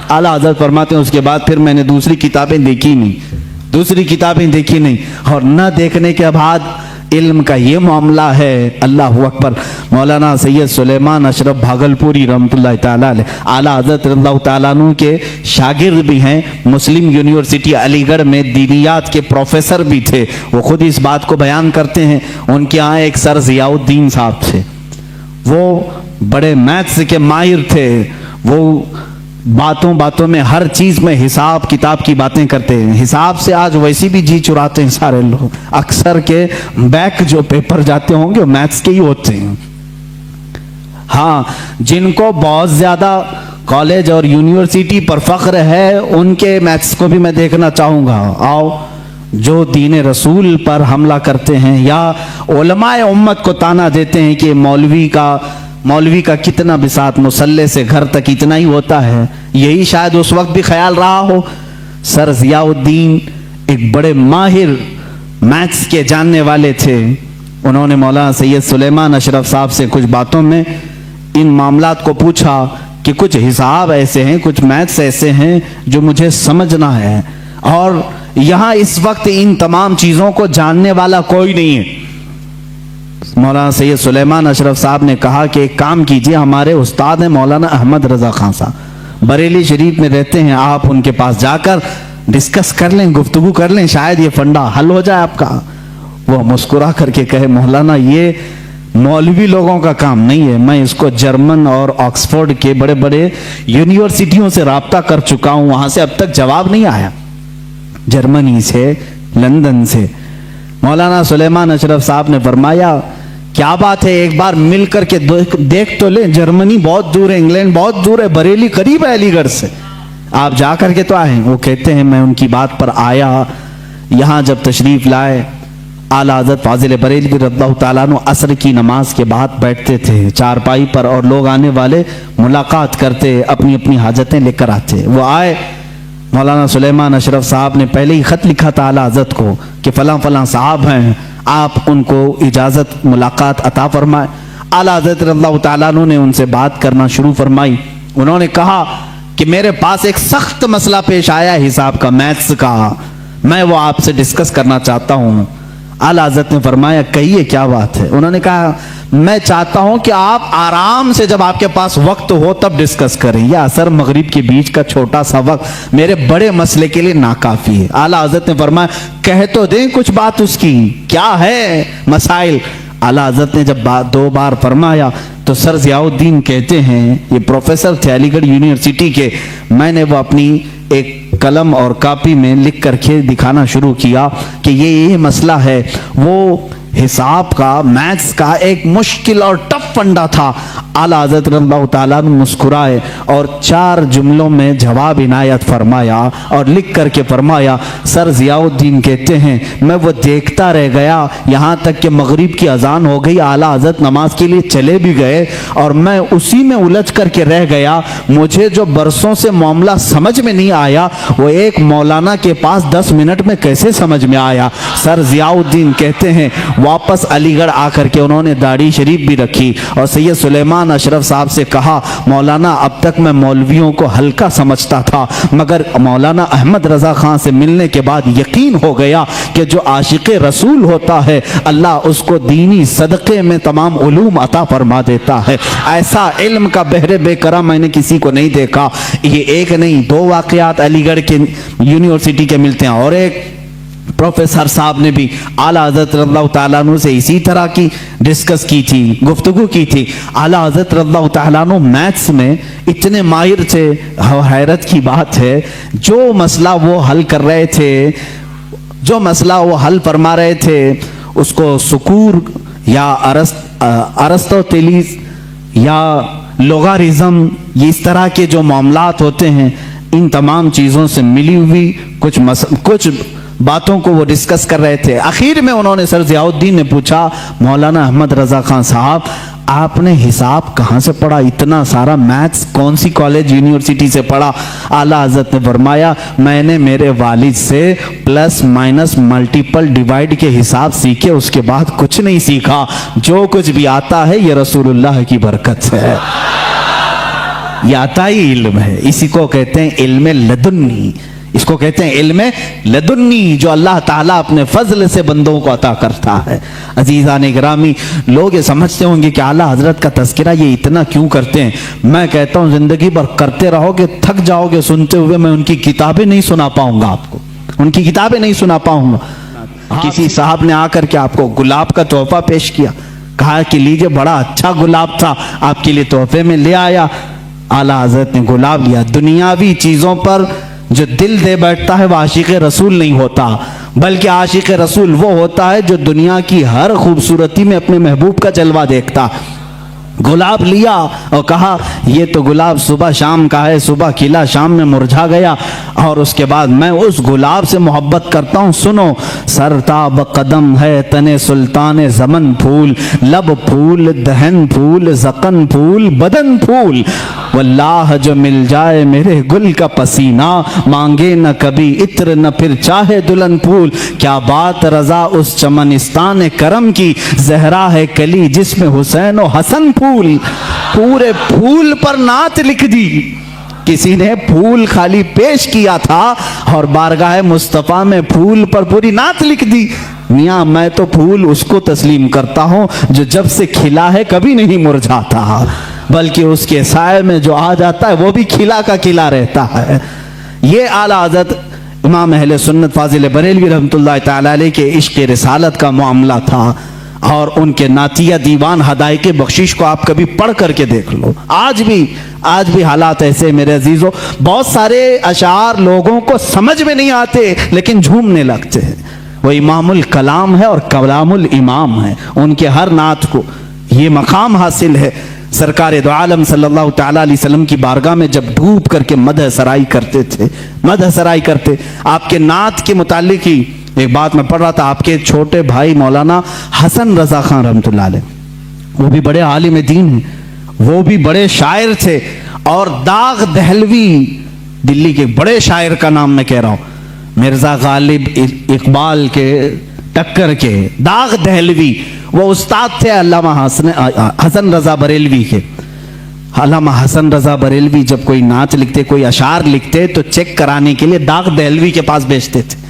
[SPEAKER 1] आला हज़रत फरमाते हैं उसके बाद फिर मैंने दूसरी किताबें देखी नहीं और न देखने के बाद इल्म का ये मामला है। अल्लाह अकबर। मौलाना सैयद सुलेमान अशरफ भागलपुरी रहमतुल्लाह ताला अलैह आला हज़रत रज़ियल्लाहु ताला अन्हु के शागिर्द भी हैं, मुस्लिम यूनिवर्सिटी अलीगढ़ में दीनियात के प्रोफेसर भी थे। वो खुद इस बात को बयान करते हैं, उनके यहाँ एक सर ज़ियाउद्दीन साहब थे, वो बड़े मैथ्स के माहिर थे, वो बातों में हर चीज में हिसाब किताब की बातें करते हैं। हिसाब से आज वैसे भी जी चुराते हैं सारे लोग, अक्सर के बैक जो पेपर जाते होंगे वो मैथ्स के ही होते हैं। हाँ, जिनको बहुत ज्यादा कॉलेज और यूनिवर्सिटी पर फख्र है उनके मैथ्स को भी मैं देखना चाहूंगा। आओ, जो दीन रसूल पर हमला करते हैं या उलमाए उम्मत को ताना देते हैं कि मौलवी का कितना बिसात, मुसल्ले से घर तक इतना ही होता है, यही शायद उस वक्त भी ख्याल रहा हो। सर ज़ियाउद्दीन एक बड़े माहिर मैथ्स के जानने वाले थे। उन्होंने मौलाना सैयद सुलेमान अशरफ साहब से कुछ बातों में इन मामलात को पूछा कि कुछ हिसाब ऐसे हैं, कुछ मैथ्स ऐसे हैं जो मुझे समझना है, और यहाँ इस वक्त इन तमाम चीज़ों को जानने वाला कोई नहीं है। मौलाना सैयद सुलेमान अशरफ साहब ने कहा कि एक काम कीजिए, हमारे उस्ताद हैं मौलाना अहमद रजा खान साहब, बरेली शरीफ में रहते हैं, आप उनके पास जाकर डिस्कस कर लें, गुफ्तगू कर लें, शायद ये फंडा हल हो जाए आपका। वो मुस्कुरा करके कहे, मौलाना ये मौलवी लोगों का काम नहीं है, मैं इसको जर्मन और ऑक्सफोर्ड के बड़े बड़े यूनिवर्सिटियों से राब्ता कर चुका हूँ, वहां से अब तक जवाब नहीं आया, जर्मनी से, लंदन से। मौलाना सुलेमान अशरफ साहब ने फरमाया, क्या बात है, एक बार मिल करके देख तो ले, जर्मनी बहुत दूर है, इंग्लैंड बहुत दूर है, बरेली करीब है अलीगढ़ से, आप जा करके तो आए। वो कहते हैं मैं उनकी बात पर आया, यहाँ जब तशरीफ लाए, आला हज़रत फाजिल बरेली रज़ियल्लाहु ताला अन्हु असर की नमाज के बाद बैठते थे चारपाई पर, और लोग आने वाले मुलाकात करते, अपनी अपनी हाजतें लेकर आते। वो आए, मौलाना सुलेमान अशरफ साहब ने पहले ही खत लिखा था आला हज़रत को कि फलां फलां साहब हैं, आप उनको इजाज़त मुलाकात अता फरमाए। आला हज़रत रज़ियल्लाहु ताला अन्हु ने उनसे बात करना शुरू फरमाई। उन्होंने कहा कि मेरे पास एक सख्त मसला पेश आया है हिसाब का, मैथ्स का, मैं वो आपसे डिस्कस करना चाहता हूँ। आला हज़रत ने फरमाया, कहिए क्या बात है। उन्होंने कहा, मैं चाहता हूं कि आप आराम से जब आपके पास वक्त हो तब डिस्कस करें, या असर मगरिब के बीच का छोटा सा वक्त मेरे बड़े मसले के लिए नाकाफी है। आला हज़रत ने फरमाया, कह तो दें कुछ बात उसकी, क्या है मसाइल। आला हज़रत ने जब दो बार फरमाया तो सर ज़ियाउद्दीन कहते हैं, ये प्रोफेसर थे अलीगढ़ यूनिवर्सिटी के, मैंने वो अपनी एक कलम और कापी में लिख करके दिखाना शुरू किया कि ये मसला है। वो हिसाब का, मैथ्स का एक मुश्किल और टफ फंडा था। आला हज़रत रज़ियल्लाहु ताला अन्हु मुस्कुराए और 4 जुमलों में जवाब इनायत फरमाया और लिख करके फरमाया, सर ज़ियाउद्दीन कहते हैं मैं वो देखता रह गया, यहाँ तक कि मगरिब की अजान हो गई, आला हज़रत नमाज के लिए चले भी गए और मैं उसी में उलझ करके रह गया। मुझे जो बरसों से मामला समझ में नहीं आया वो एक मौलाना के पास 10 मिनट में कैसे समझ में आया। सर ज़ियाउद्दीन कहते हैं वापस अलीगढ़ आकर के उन्होंने दाढ़ी शरीफ भी रखी और सैयद सुलेमान सुल्तान अशरफ साहब से कहा, मौलाना अब तक मैं मौलवियों को हल्का समझता था, मगर मौलाना अहमद रज़ा खान से मिलने के बाद यकीन हो गया कि जो आशिक रसूल होता है अल्लाह उसको दीनी सदक़े में तमाम उलूम अता फरमा देता है। ऐसा इल्म का बहरे बेकरार मैंने किसी को नहीं देखा। ये एक नहीं, दो वाक़यात अलीगढ़ के यूनिवर्सिटी के मिलते हैं, और एक प्रोफेसर साहब ने भी आला हज़रत रज़ियल्लाहु तआला अन्हु से इसी तरह की डिस्कस की थी, गुफ्तगू की थी। आला हज़रत रज़ियल्लाहु तआला अन्हु मैथ्स में इतने माहिर थे, हैरत की बात है, जो मसला वो हल कर रहे थे, जो मसला वो हल फरमा रहे थे, उसको सुकूर या अरस्तोतेलिस या लोगारिज्म, ये इस तरह के जो मामलात होते हैं, इन तमाम चीज़ों से मिली हुई कुछ बातों को वो डिस्कस कर रहे थे। आखिर में उन्होंने सर ज़ियाउद्दीन ने पूछा, मौलाना अहमद रज़ा खान साहब आपने हिसाब कहाँ से पढ़ा, इतना सारा मैथ्स कौन सी कॉलेज यूनिवर्सिटी से पढ़ा? आला हज़रत ने फरमाया, मैंने मेरे वालिद से प्लस माइनस मल्टीपल डिवाइड के हिसाब सीखे, उसके बाद कुछ नहीं सीखा। जो कुछ भी आता है ये रसूलुल्लाह की बरकत है, ये आता ही इल्म है। इसी को कहते हैं इल्म लदुन्नी, इसको कहते हैं इल्म लदुन्नी, जो अल्लाह ताला अपने फजल से बंदों को अता करता है। अजीज़ान गिरामी, लोग ये समझते होंगे कि आला हजरत का तज़किरा ये इतना क्यों करते हैं। मैं कहता हूँ जिंदगी भर करते रहोगे, थक जाओगे सुनते हुए। मैं उनकी किताबें नहीं सुना पाऊंगा आपको, उनकी किताबें नहीं सुना पाऊंगा। किसी साहब ने आकर के आपको गुलाब का तोहफा पेश किया, कहा कि लीजिए बड़ा अच्छा गुलाब था, आपके लिए तोहफे में ले आया। आला हजरत ने गुलाब लिया। दुनियावी चीजों पर जो दिल दे बैठता है वह आशिक रसूल नहीं होता, बल्कि आशिक रसूल वो होता है जो दुनिया की हर खूबसूरती में अपने महबूब का जलवा देखता। गुलाब लिया और कहा ये तो गुलाब सुबह शाम का है, सुबह खिला शाम में मुरझा गया, और उसके बाद मैं उस गुलाब से मोहब्बत करता हूँ। सुनो, सरताब कदम है तने सुल्तान ज़मन फूल, लब फूल दहन फूल ज़क़न फूल बदन फूल, वल्लाह जो मिल जाए मेरे गुल का पसीना, मांगे न कभी इत्र न फिर चाहे दुल्हन फूल। क्या बात रज़ा उस चमनिस्तान करम की, जहरा है कली जिसमें हुसैन और हसन फूल। पूरे फूल पर नात लिख दी, किसी ने फूल खाली पेश किया था और बारगाह मुस्तफ़ा में फूल पर पूरी नात लिख दी। मियाँ मैं तो फूल उसको तस्लीम करता हूँ जो जब से खिला है कभी नहीं मुरझाता, बल्कि उसके साए में जो आ जाता है वो भी खिला का खिला रहता है। ये आला हज़रत इमाम अहले सुन्नत फाजिल बरेलवी रहमतुल्लाह तआला अलैह के इश्क़ रिसालत का मामला था। और उनके नातिया दीवान हदायक़े बख्शिश को आप कभी पढ़ करके देख लो। आज भी हालात ऐसे मेरे अजीजों, बहुत सारे अशार लोगों को समझ में नहीं आते लेकिन झूमने लगते हैं। वो इमामुल कलाम है और कलामुल इमाम है, उनके हर नात को ये मकाम हासिल है। सरकार दो आलम सल्लल्लाहु तआला अलैहि वसल्लम की बारगाह में जब डूब करके मदह सराई करते थे, मदह सराई करते, आपके नात के मुतालिक ही एक बात मैं पढ़ रहा था। आपके छोटे भाई मौलाना हसन रज़ा खान रहमतुल्लाह अलैह, वो भी बड़े आलिम दीन हैं, वो भी बड़े शायर थे। और दाग दहलवी, दिल्ली के बड़े शायर का नाम मैं कह रहा हूँ, मिर्ज़ा गालिब इकबाल के टक्कर के दाग दहलवी, वो उस्ताद थे अल्लामा हसन रज़ा बरेलवी के। अल्लामा हसन रज़ा बरेलवी जब कोई नाच लिखते, कोई अशार लिखते तो चेक कराने के लिए दाग दहलवी के पास भेजते थे,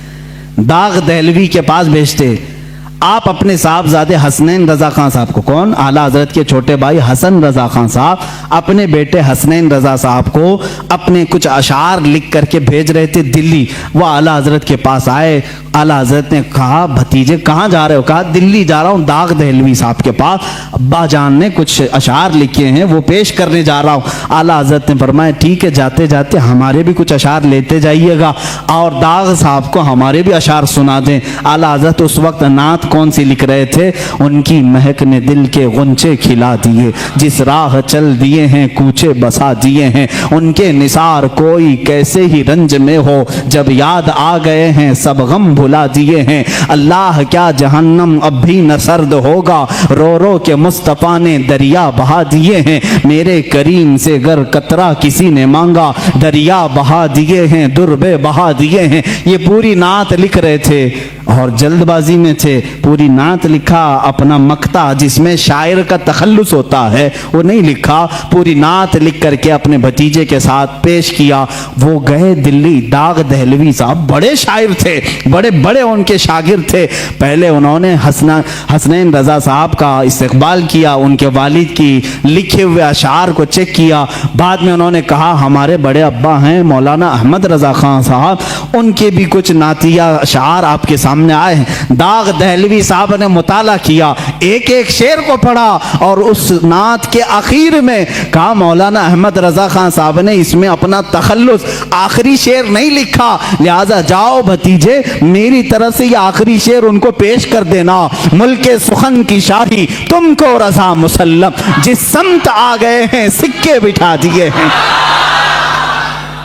[SPEAKER 1] दाग दहलवी के पास भेजते। आप अपने साहबजादे हसनैन रज़ा खान साहब को, कौन, आला हज़रत के छोटे भाई हसन रज़ा खान साहब, अपने बेटे हसनैन रज़ा साहब को अपने कुछ अशार लिख करके भेज रहे थे दिल्ली। वो आला हज़रत के पास आए, आला हज़रत ने कहा भतीजे कहाँ जा रहे हो? कहा दिल्ली जा रहा हूँ दाग दहलवी साहब के पास, अब्बा जान ने कुछ अशार लिखे हैं वो पेश करने जा रहा हूँ। आला हज़रत ने फरमाया ठीक है, जाते जाते हमारे भी कुछ अशार लेते जाइएगा और दाग साहब को हमारे भी अशार सुना दें। आला हज़रत उस वक्त नात कौन सी लिख रहे थे? उनकी महक ने दिल के गुंचे खिला दिए, जिस राह चल दिए हैं कूचे बसा दिए हैं, उनके निसार कोई कैसे ही रंज में हो, जब याद आ गए हैं सब गम भुला दिए हैं। अल्लाह क्या जहन्नम अब भी न सर्द होगा, रो रो के मुस्तफ़ा ने दरिया बहा दिए हैं, मेरे करीम से गर कतरा किसी ने मांगा, दरिया बहा दिए हैं दुर्बे बहा दिए हैं। ये पूरी नात लिख रहे थे और जल्दबाजी में थे, पूरी नात लिखा, अपना मक्ता जिसमें शायर का तखल्लुस होता है वो नहीं लिखा, पूरी नात लिख करके अपने भतीजे के साथ पेश किया। वो गए दिल्ली, दाग दहलवी साहब बड़े शायर थे, बड़े बड़े उनके शागिर्द थे। पहले उन्होंने हसनैन रजा साहब का इस्तकबाल किया, उनके वालिद की लिखे हुए अशार को चेक किया। बाद में उन्होंने कहा हमारे बड़े अब्बा हैं मौलाना अहमद रजा खान साहब, उनके भी कुछ नातिया अशार आपके सामने आए हैं। दाग दहलवी साहब ने मुताला किया, एक एक शेर को पढ़ा और उस नात के आखिर में कहा मौलाना अहमद रजा खान साहब ने इसमें अपना तखल्लुस आखिरी शेर नहीं लिखा, लिहाजा जाओ भतीजे मेरी तरफ से ये आखिरी शेर उनको पेश कर देना। मुल्के सुखन की शाही तुमको रजा मुसल्लम, जिस समत आ गए हैं सिक्के बिठा दिए हैं।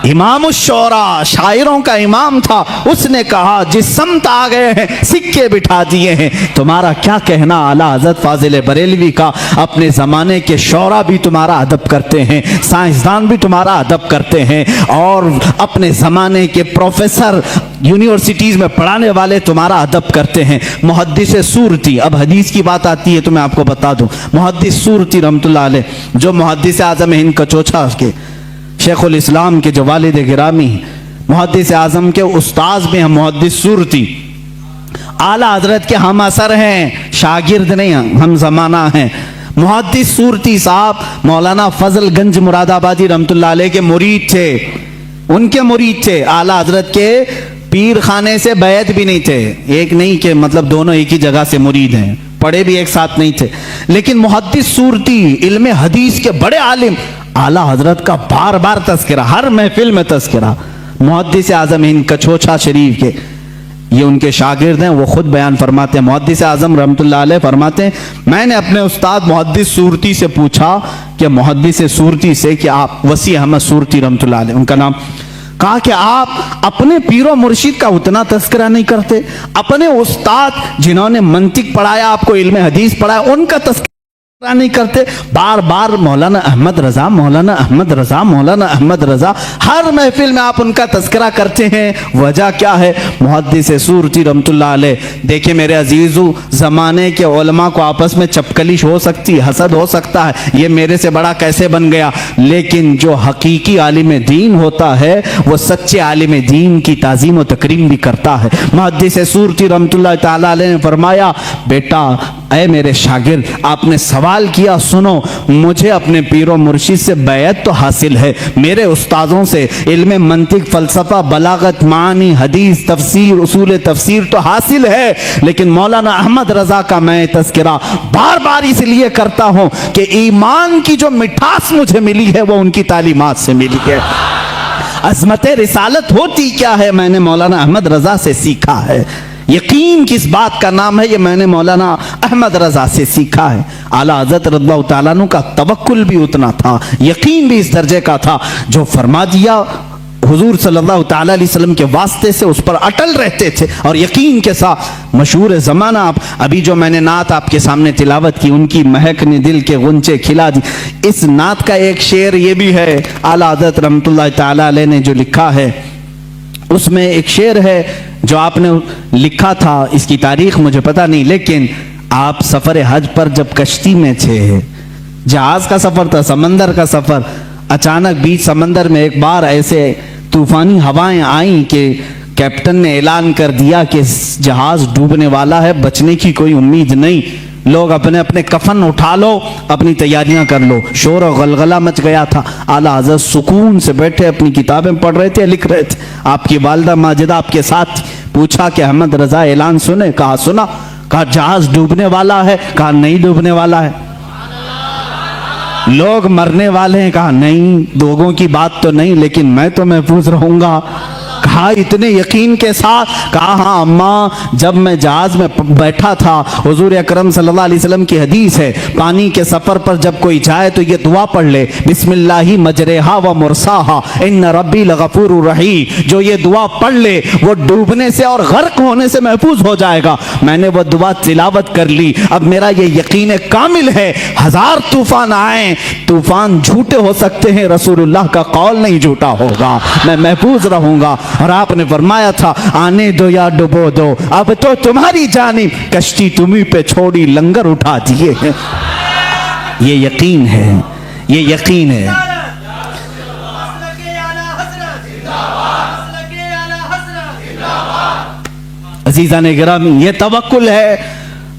[SPEAKER 1] इमाम शोरा शायरों का इमाम था, उसने कहा जिस समत आ गए हैं सिक्के बिठा दिए हैं। तुम्हारा क्या कहना आला हज़रत फाजिल बरेलवी का, अपने ज़माने के शोरा भी तुम्हारा अदब करते हैं, साइंसदान भी तुम्हारा अदब करते हैं, और अपने ज़माने के प्रोफेसर यूनिवर्सिटीज़ में पढ़ाने वाले तुम्हारा अदब करते हैं। मुहद्दिस सूरती, अब हदीस की बात आती है तो मैं आपको बता दूं, मुहद्दिस सूरती रहमतुल्लाह अलैह जो मुहद्दिस आज़म हिंद कचोचा के शेखुल इस्लाम के जो वालिद गिरामी मुहद्दिस आज़म के उस्ताद भी हैं, मुहद्दिस सूरती आला हजरत के हम असर हैं, शागिर्द नहीं हम ज़माना हैं। मुहद्दिस सूरती साहब मौलाना फजलगंज मुरादाबादी रहमतुल्लाह अलैह के मुरीद थे, उनके मुरीद थे। आला हजरत के पीर खाने से बैत भी नहीं थे, एक नहीं कि मतलब दोनों एक ही जगह से मुरीद हैं, पढ़े भी एक साथ नहीं थे। लेकिन मुहद्दिस सूरती इल्म हदीस के बड़े आलिम, आला हजरत का बार बार तस्करा, हर महफिल में तस्करा। मुहद्दिस आज़म हिंद कचोचा शरीफ के ये उनके शागिर्द हैं, वो खुद बयान फरमाते हैं। मुहद्दिस आज़म रहमतुल्लाह अलैह फरमाते हैं मैंने अपने उस्ताद मुहद्दिस सूरती से पूछा कि मुहद्दिस सूरती से कि आप वसी अहमद सूरती रहमतुल्लाह अलैह उनका नाम, कहा कि आप अपने पीरो मुर्शिद का उतना तस्करा नहीं करते, अपने उस्ताद जिन्होंने मंतिक पढ़ाया, आपको इल्म हदीस पढ़ाया, उनका तस्करा नहीं करते। बार बार मौलाना अहमद रजा, मौलाना अहमद रजा, मौलाना अहमद रजा, हर महफिल में आप उनका तस्करा करते हैं। वजह क्या है? मुहद्दिस सूरती रहमतुल्लाह अलैह, देखिए मेरे अजीजों, ज़माने के उलमा को आपस में चपकलिश हो सकती है, हसद हो सकता है, ये मेरे से बड़ा कैसे बन गया, लेकिन जो हकीकी आलिम दीन होता है वो सच्चे आलिम दीन की ताज़ीम व तकरीम भी करता है। मुहद्दिस सूरती रहमतुल्लाह ताला अलैह ने फरमाया बेटा ऐ मेरे शागिर्द, आपने सवाल किया, सुनो, मुझे अपने पीरो मुर्शिद से बैत तो हासिल है, मेरे उस्तादों से इल्म मंतिक, फलसफा, बलागत, मानी, हदीस, तफसीर, उसूल तफसीर तो हासिल है, लेकिन मौलाना अहमद रजा का मैं तस्करा बार बार इसलिए करता हूं कि ईमान की जो मिठास मुझे मिली है वो उनकी तालीमात से मिली है। अज़मत रिसालत होती क्या है मैंने मौलाना अहमद रजा से सीखा है। यकीन किस बात का नाम है, ये मैंने मौलाना अहमद रजा से सीखा है। आला हज़रत रज़ियल्लाहु ताला अन्हु का तवक्कुल भी उतना था, यकीन भी इस दर्जे का था, जो फरमा दिया हुजूर सल्लल्लाहु ताला अलैहि वसल्लम के वास्ते से उस पर अटल रहते थे और यकीन के साथ। मशहूर ज़माना, आप अभी जो मैंने नात आपके सामने तिलावत की, उनकी महक ने दिल के गुंचे खिला दी, इस नात का एक शेर ये भी है, आला हज़रत रहमतुल्लाह ताला अलैह ने जो लिखा है, उसमें एक शेर है जो आपने लिखा था, इसकी तारीख मुझे पता नहीं, लेकिन आप सफ़र हज पर जब कश्ती में थे, जहाज का सफ़र था, समंदर का सफ़र, अचानक बीच समंदर में एक बार ऐसे तूफानी हवाएं आईं कि कैप्टन ने ऐलान कर दिया कि जहाज डूबने वाला है, बचने की कोई उम्मीद नहीं, लोग अपने अपने कफन उठा लो, अपनी तैयारियां कर लो। शोर और गलगला मच गया था। आला हज़रत सुकून से बैठे अपनी किताबें पढ़ रहे थे, लिख रहे थे। आपकी वालिदा माजिदा आपके साथ, पूछा कि अहमद रजा ऐलान सुने? कहा सुना। कहा जहाज डूबने वाला है? कहा नहीं डूबने वाला है। लोग मरने वाले हैं? कहा नहीं, लोगों की बात तो नहीं, लेकिन मैं तो महफूज रहूंगा। कहा इतने यकीन के साथ? कहा हाँ अम्मा, जब मैं जहाज में बैठा था, हुजूर अकरम सल्लल्लाहु अलैहि वसल्लम की हदीस है, पानी के सफर पर जब कोई जाए तो ये दुआ पढ़ ले, बिस्मिल्लाहि मजरेहा व मुरसाहा इन्न रब्बी लगफूरुर रहीम। जो ये दुआ पढ़ ले वो डूबने से और गर्क होने से महफूज हो जाएगा। मैंने वो दुआ तिलावत कर ली। अब मेरा ये यकीन कामिल है, हजार तूफान आए, तूफान झूठे हो सकते हैं, रसूलुल्लाह का कौल नहीं झूठा होगा, मैं महफूज रहूंगा। और आपने फरमाया था आने दो या डुबो दो, अब तो तुम्हारी जानिब कश्ती तुम्ही पे छोड़ी लंगर उठा दिए हैं। ये यकीन है, ये यकीन है। अज़ीज़ान गिरामी, ये तवक्कुल है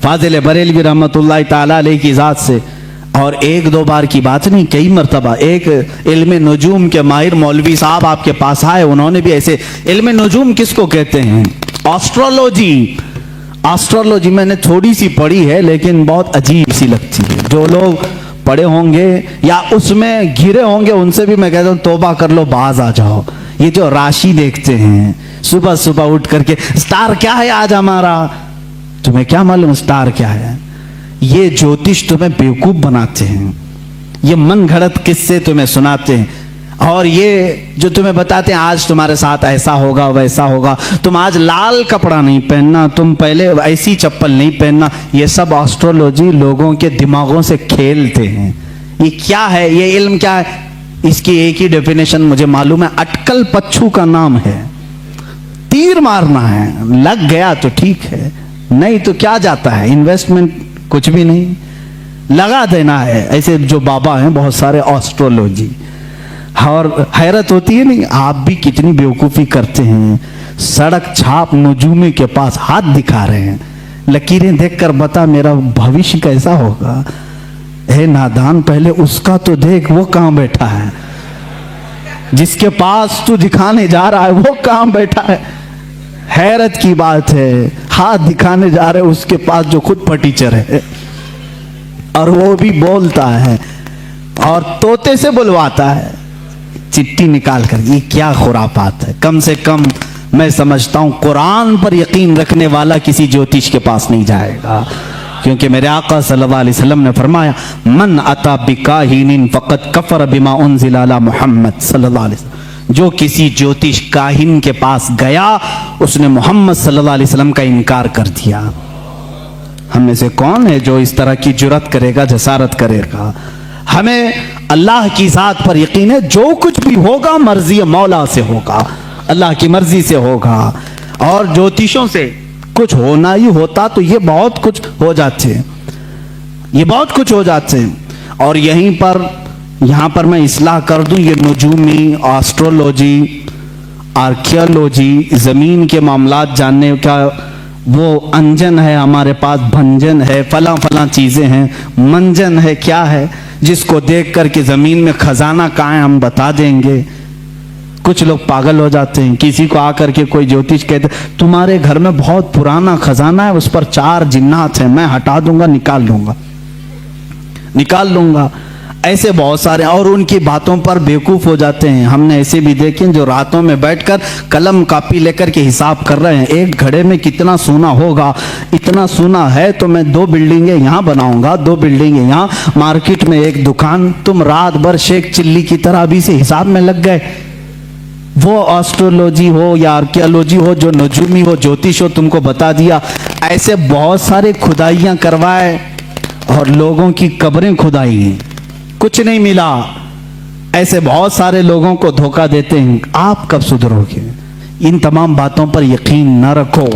[SPEAKER 1] फाजिल बरेलवी रहमतुल्लाह ताला अलैह की ज़ात से। और एक दो बार की बात नहीं, कई मरतबा एक इल्म नजूम के माहिर मौलवी साहब आपके पास आए, उन्होंने भी ऐसे, इल्म नजूम किसको कहते हैं? एस्ट्रोलॉजी। एस्ट्रोलॉजी मैंने थोड़ी सी पढ़ी है लेकिन बहुत अजीब सी लगती है। जो लोग पढ़े होंगे या उसमें घिरे होंगे उनसे भी मैं कहता हूँ तौबा कर लो, बाज आ जाओ। ये जो राशि देखते हैं सुबह सुबह उठ करके, स्टार क्या है आज हमारा, तुम्हें क्या मालूम स्टार क्या है? ये ज्योतिष तुम्हें बेवकूफ बनाते हैं, ये मन घड़त किस्से तुम्हें सुनाते हैं, और ये जो तुम्हें बताते हैं आज तुम्हारे साथ ऐसा होगा वैसा होगा, तुम आज लाल कपड़ा नहीं पहनना, तुम पहले ऐसी चप्पल नहीं पहनना, ये सब एस्ट्रोलॉजी लोगों के दिमागों से खेलते हैं। ये क्या है? ये इल्म क्या है? इसकी एक ही डेफिनेशन मुझे मालूम है, अटकल पच्छू का नाम है। तीर मारना है, लग गया तो ठीक है, नहीं तो क्या जाता है, इन्वेस्टमेंट कुछ भी नहीं, लगा देना है। ऐसे जो बाबा हैं बहुत सारे एस्ट्रोलॉजी, और हैरत होती है नहीं, आप भी कितनी बेवकूफ़ी करते हैं। सड़क छाप नजूमी के पास हाथ दिखा रहे हैं, लकीरें देखकर बता मेरा भविष्य कैसा होगा। हे नादान, पहले उसका तो देख, वो कहाँ बैठा है, जिसके पास तू दिखाने जा रहा है वो कहाँ बैठा है। हैरत की बात है, हाथ दिखाने जा रहे उसके पास जो खुद फटीचर है, और वो भी बोलता है और तोते से बुलवाता है चिट्ठी निकाल कर। ये क्या खुरापात है। कम से कम मैं समझता हूं कुरान पर यकीन रखने वाला किसी ज्योतिष के पास नहीं जाएगा, क्योंकि मेरे आका सल्लल्लाहु अलैहि वसल्लम ने फरमाया मन अता बिकाहिनिन फक़द कफ़र बिमा उन्ज़िला अला मुहम्मद सल्लल्लाहु अलैहि वसल्लम। जो किसी ज्योतिष काहिन के पास गया उसने मोहम्मद सल्लल्लाहु अलैहि वसल्लम का इनकार कर दिया। हम में से कौन है जो इस तरह की जुर्रत करेगा, जसारत करेगा? हमें अल्लाह की ज़ात पर यकीन है, जो कुछ भी होगा मर्जी मौला से होगा, अल्लाह की मर्जी से होगा। और ज्योतिषों से कुछ होना ही होता तो ये बहुत कुछ हो जाते, ये बहुत कुछ हो जाते। और यहीं पर यहाँ पर मैं इस्लाह कर दूं, ये नजूमी, एस्ट्रोलॉजी, आर्कियोलॉजी, ज़मीन के मामलात जानने का वो अंजन है हमारे पास, भंजन है, फला फला चीज़ें हैं, मंजन है, क्या है जिसको देख कर के ज़मीन में खजाना कहाँ है हम बता देंगे। कुछ लोग पागल हो जाते हैं, किसी को आकर के कोई ज्योतिष कहते तुम्हारे घर में बहुत पुराना खजाना है, उस पर 4 जिन्नात हैं, मैं हटा दूंगा, निकाल लूंगा। ऐसे बहुत सारे, और उनकी बातों पर बेवकूफ़ हो जाते हैं। हमने ऐसे भी देखे जो रातों में बैठकर कलम कापी लेकर के हिसाब कर रहे हैं, एक घड़े में कितना सोना होगा, इतना सोना है तो मैं 2 बिल्डिंगें यहाँ बनाऊंगा, 2 बिल्डिंगें यहाँ, मार्केट में 1 दुकान। तुम रात भर शेख चिल्ली की तरह अभी से हिसाब में लग गए। वो एस्ट्रोलॉजी हो या आर्कियोलॉजी हो, जो नजूमी हो, ज्योतिष हो, तुमको बता दिया। ऐसे बहुत सारे खुदाइयाँ करवाए और लोगों की कब्रें खुदाई, कुछ नहीं मिला। ऐसे बहुत सारे लोगों को धोखा देते हैं। आप कब सुधरोगे? इन तमाम बातों पर यकीन न रखो,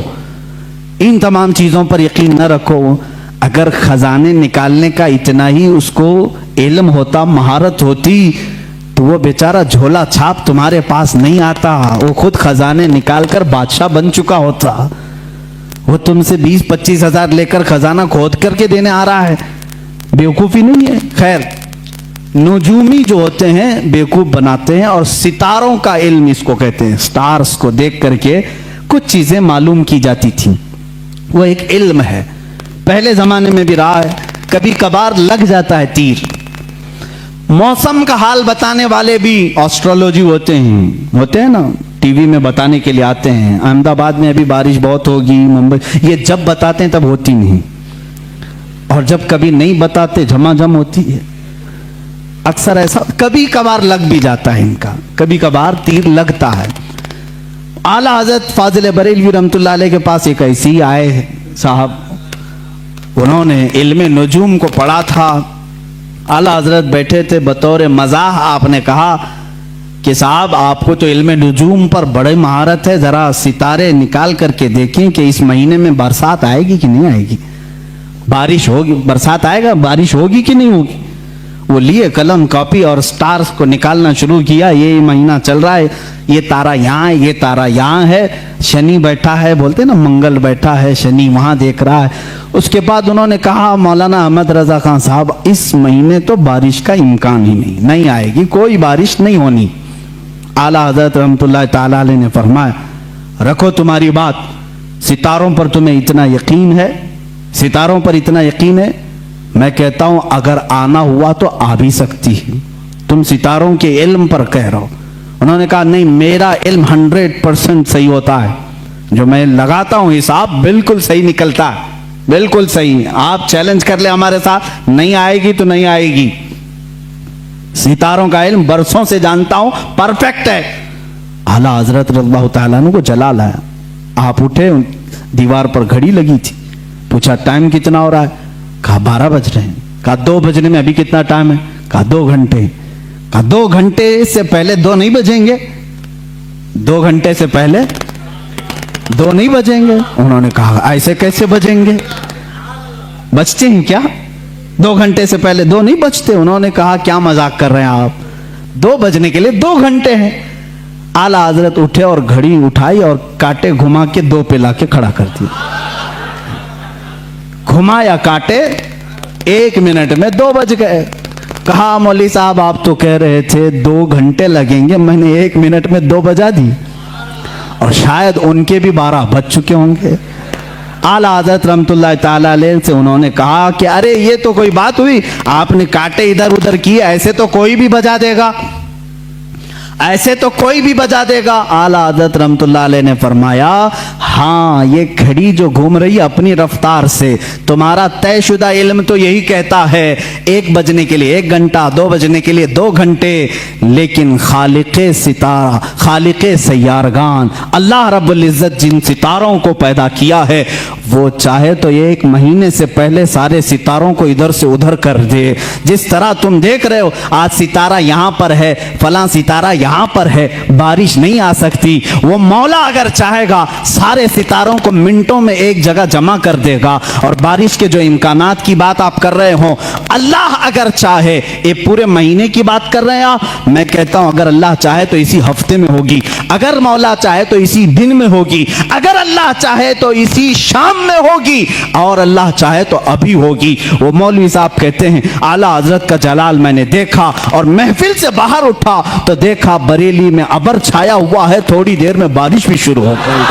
[SPEAKER 1] इन तमाम चीज़ों पर यकीन न रखो। अगर खजाने निकालने का इतना ही उसको इल्म होता, महारत होती, तो वो बेचारा झोला छाप तुम्हारे पास नहीं आता, वो खुद खजाने निकालकर बादशाह बन चुका होता। वो तुमसे 20-25 हजार लेकर खजाना खोद करके देने आ रहा है। बेवकूफ़ी नहीं है। खैर, नजूमी जो होते हैं बेवकूफ़ बनाते हैं, और सितारों का इल्म इसको कहते हैं। स्टार्स को देख करके कुछ चीज़ें मालूम की जाती थी, वो एक इल्म है, पहले ज़माने में भी रहा है। कभी कभार लग जाता है तीर। मौसम का हाल बताने वाले भी एस्ट्रोलॉजी होते हैं ना, टीवी में बताने के लिए आते हैं। अहमदाबाद में अभी बारिश बहुत होगी, मुंबई, ये जब बताते हैं तब होती नहीं, और जब कभी नहीं बताते झमाझम होती है। अक्सर ऐसा कभी कभार लग भी जाता है इनका, कभी कभार तीर लगता है। आला हजरत फाजिल बरेलवी रहमतुल्लाह अलैह के पास एक ऐसी आए साहब, उन्होंने इल्म नजूम को पढ़ा था। आला हजरत बैठे थे, बतौर मजाह आपने कहा کہ صاحب آپ کو تو علم نجوم پر بڑی مہارت ہے, ذرا ستارے نکال کر کے دیکھیں کہ اس مہینے میں برسات آئے گی کہ نہیں آئے گی, بارش ہوگی, برسات آئے گا, بارش ہوگی کہ نہیں ہوگی. وہ لیے قلم کاپی اور سٹارز کو نکالنا شروع کیا, یہ مہینہ چل رہا ہے, یہ تارا یہاں ہے, یہ تارا یہاں ہے, شنی بیٹھا ہے, بولتے نا منگل بیٹھا ہے, شنی وہاں دیکھ رہا ہے. اس کے بعد انہوں نے کہا مولانا احمد رضا خان صاحب اس مہینے تو بارش کا امکان ہی نہیں آئے گی, کوئی بارش نہیں ہونی. اعلیٰ حضرت رحمۃ اللہ تعالیٰ علیہ نے فرمایا رکھو تمہاری بات, ستاروں پر تمہیں اتنا یقین ہے, ستاروں پر اتنا یقین ہے, میں کہتا ہوں اگر آنا ہوا تو آ بھی سکتی ہے, تم ستاروں کے علم پر کہہ رہو. انہوں نے کہا نہیں, میرا علم 100% صحیح ہوتا ہے, جو میں لگاتا ہوں حساب بالکل صحیح نکلتا ہے, بالکل صحیح. آپ چیلنج کر لیں ہمارے ساتھ, نہیں آئے گی تو نہیں آئے گی. ستاروں کا علم برسوں سے جانتا ہوں, پرفیکٹ ہے. اعلیٰ حضرت رضی اللہ تعالیٰ عنہ کو جلا لایا. آپ اٹھے, دیوار پر گھڑی لگی تھی, پوچھا ٹائم کتنا ہو رہا ہے؟ کہا 12 بج رہے ہیں. کہا 2 بجنے میں ابھی کتنا ٹائم ہے؟ کہا 2 گھنٹے. کہا 2 گھنٹے سے پہلے 2 نہیں بجیں گے؟ 2 گھنٹے سے پہلے 2 نہیں بجیں گے. انہوں نے کہا ایسے کیسے بجیں گے, بجتے ہیں کیا؟ 2 گھنٹے سے پہلے 2 نہیں بجتے. انہوں نے کہا کیا مذاق کر رہے ہیں آپ, 2 بجنے کے لیے 2 گھنٹے ہیں. اعلیٰ حضرت اٹھے اور گھڑی اٹھائی اور کاٹے گھما کے 2 پہ لا کے کھڑا کر دیا. گھمایا کاٹے, 1 منٹ میں 2 بج گئے. کہا مولوی صاحب آپ تو کہہ رہے تھے 2 گھنٹے لگیں گے, میں نے 1 منٹ میں 2 بجا دی. اور شاید ان کے بھی 12 بج چکے ہوں گے. اعلیٰ حضرت رحمۃ اللہ تعالیٰ علیہ سے انہوں نے کہا کہ ارے یہ تو کوئی بات ہوئی, آپ نے کاٹے ادھر ادھر کیے, ایسے تو کوئی بھی بجا دے گا, ایسے تو کوئی بھی بجا دے گا. اعلیٰ حضرت رحمۃ اللہ علیہ نے فرمایا ہاں یہ گھڑی جو گھوم رہی ہے اپنی رفتار سے, تمہارا طے شدہ علم تو یہی کہتا ہے 1 بجنے کے لیے 1 گھنٹہ, 2 بجنے کے لیے 2 گھنٹے, لیکن خالق ستارہ, خالق سیارگان اللہ رب العزت جن ستاروں کو پیدا کیا ہے وہ چاہے تو یہ 1 مہینے سے پہلے سارے ستاروں کو ادھر سے ادھر کر دے. جس طرح تم دیکھ رہے ہو آج ستارہ یہاں پر ہے, فلاں ستارہ یہاں پر ہے, بارش نہیں آ سکتی. وہ مولا اگر چاہے گا سارے ستاروں کو منٹوں میں ایک جگہ جمع کر دے گا. اور بارش کے جو امکانات کی بات آپ کر رہے ہوں, اللہ اگر چاہے, یہ پورے مہینے کی بات کر رہے ہیں آپ, میں کہتا ہوں اگر اللہ چاہے تو اسی ہفتے میں ہوگی, اگر مولا چاہے تو اسی دن میں ہوگی, اگر اللہ چاہے تو اسی شام میں ہوگی, اور اللہ چاہے تو ابھی ہوگی. وہ مولوی صاحب کہتے ہیں اعلیٰ حضرت کا جلال میں نے دیکھا, اور محفل سے باہر اٹھا تو دیکھا بریلی میں ابر چھایا ہوا ہے, تھوڑی دیر میں بارش بھی شروع ہو گئی,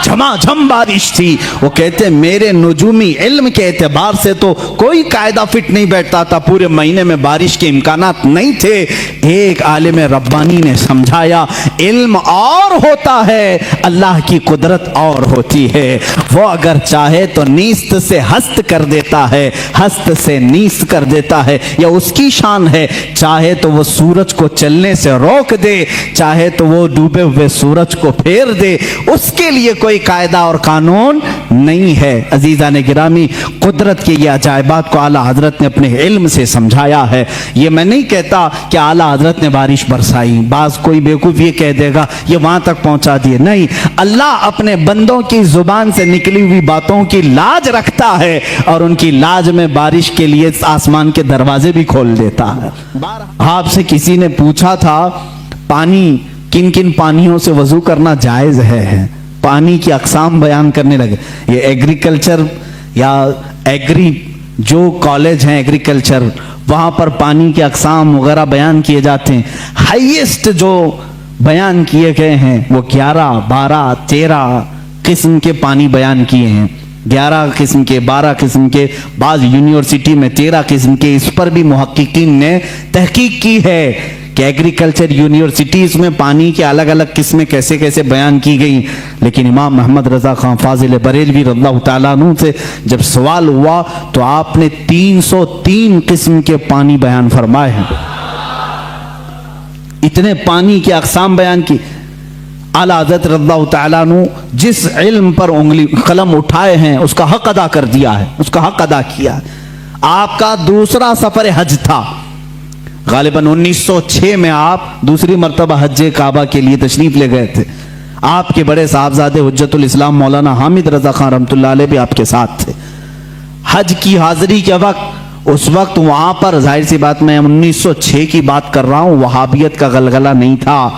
[SPEAKER 1] جھما جھم بارش تھی. وہ کہتے ہیں میرے نجومی علم کے اعتبار سے تو کوئی قاعدہ فٹ نہیں بیٹھتا تھا, پورے مہینے میں بارش کے امکانات نہیں تھے. ایک عالم ربانی نے سمجھایا علم اور ہوتا ہے, اللہ کی قدرت اور ہوتی ہے. وہ اگر چاہے تو نیست سے ہست کر دیتا ہے, ہست سے نیست کر دیتا ہے, یا اس کی شان ہے. چاہے تو وہ سورج کو چلنے سے روک دے, چاہے تو وہ ڈوبے ہوئے سورج کو پھیر دے, اس کے لیے کوئی قاعدہ اور قانون نہیں ہے. عزیزان گرامی, قدرت کے یہ عجائبات کو اعلیٰ حضرت نے اپنے علم سے سمجھایا ہے. یہ میں نہیں کہتا کہ اعلیٰ حضرت نے بارش برسائی, بعض کوئی بیوقوف یہ کہہ دے گا یہ وہاں تک پہنچا دیے, نہیں. اللہ اپنے بندوں کی زبان سے نکلی ہوئی باتوں کی لاج رکھتا ہے, اور ان کی لاج میں بارش کے لیے آسمان کے دروازے بھی کھول دیتا ہے. آپ سے کسی نے پوچھا تھا پانی, کن کن پانیوں سے وضو کرنا جائز ہے, پانی کی اقسام بیان کرنے لگے. یہ ایگریکلچر یا ایگری جو کالج ہیں ایگریکلچر, وہاں پر پانی کے اقسام وغیرہ بیان کیے جاتے ہیں. ہائیسٹ جو بیان کیے گئے ہیں وہ 11, 12, 13 قسم کے پانی بیان کیے ہیں. 11 قسم کے, 12 قسم کے, بعض یونیورسٹی میں 13 قسم کے. اس پر بھی محققین نے تحقیق کی ہے کہ ایگریکلچر یونیورسٹیز میں پانی کے الگ الگ قسمیں کیسے کیسے بیان کی گئی. لیکن امام محمد رضا خان فاضل بریلوی رضی اللہ تعالیٰ عنہ سے جب سوال ہوا تو آپ نے 303 قسم کے پانی بیان فرمائے ہیں. اتنے پانی کی اقسام بیان کی. اعلیٰ حضرت رضی اللہ تعالیٰ عنہ جس علم پر انگلی قلم اٹھائے ہیں اس کا حق ادا کر دیا ہے, اس کا حق ادا کیا. آپ کا دوسرا سفر حج تھا, غالباً 1906 میں آپ دوسری مرتبہ حج کعبہ کے لیے تشریف لے گئے تھے. آپ کے بڑے صاحبزادے حجت الاسلام مولانا حامد رضا خان رحمۃ اللہ علیہ بھی آپ کے ساتھ تھے. حج کی حاضری کے وقت اس وقت وہاں پر ظاہر سی بات میں 1906 کی بات کر رہا ہوں, وہابیت کا غلغلہ نہیں تھا.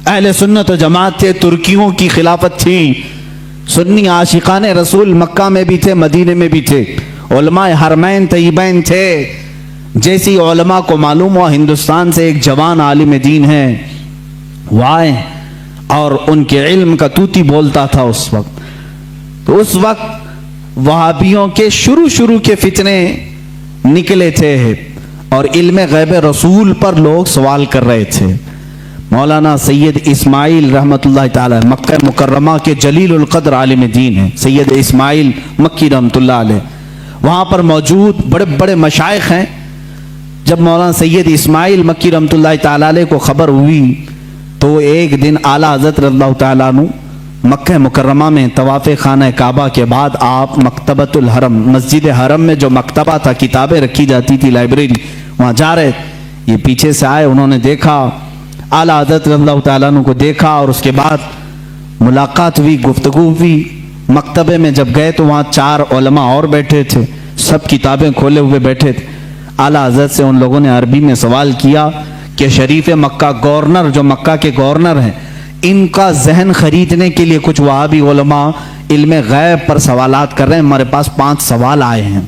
[SPEAKER 1] اہل سنت و جماعت تھے, ترکیوں کی خلافت تھی, سنی عاشقان رسول مکہ میں بھی تھے, مدینے میں بھی تھے, علماء حرمین طیبین تھے. جیسی علماء کو معلوم ہوا ہندوستان سے ایک جوان عالم دین ہے, وہ آئے اور ان کے علم کا توتی بولتا تھا اس وقت. تو اس وقت وہابیوں کے شروع کے فتنے نکلے تھے اور علم غیب رسول پر لوگ سوال کر رہے تھے. مولانا سید اسماعیل رحمت اللہ تعالی مکہ مکرمہ کے جلیل القدر عالم دین ہیں, سید اسماعیل مکی رحمت اللہ علیہ, وہاں پر موجود بڑے بڑے مشائخ ہیں. جب مولانا سید اسماعیل مکی رحمت اللہ تعالی علیہ کو خبر ہوئی تو ایک دن اعلیٰ حضرت رضی اللہ تعالیٰ عنہ مکہ مکرمہ میں طواف خانہ کعبہ کے بعد آپ مکتبۃ الحرم, مسجد حرم میں جو مکتبہ تھا, کتابیں رکھی جاتی تھی, لائبریری, وہاں جا رہے. یہ پیچھے سے آئے, انہوں نے دیکھا, اعلیٰ حضرت رضی اللہ تعالیٰ عنہ کو دیکھا اور اس کے بعد ملاقات ہوئی, گفتگو ہوئی. مکتبے میں جب گئے تو وہاں 4 علماء اور بیٹھے تھے, سب کتابیں کھولے ہوئے بیٹھے تھے. اعلیٰ حضرت سے ان لوگوں نے عربی میں سوال کیا کہ شریف مکہ گورنر, جو مکہ کے گورنر ہیں, ان کا ذہن خریدنے کے لیے کچھ وہابی علماء علم غیب پر سوالات کر رہے ہیں, ہمارے پاس 5 سوال آئے ہیں,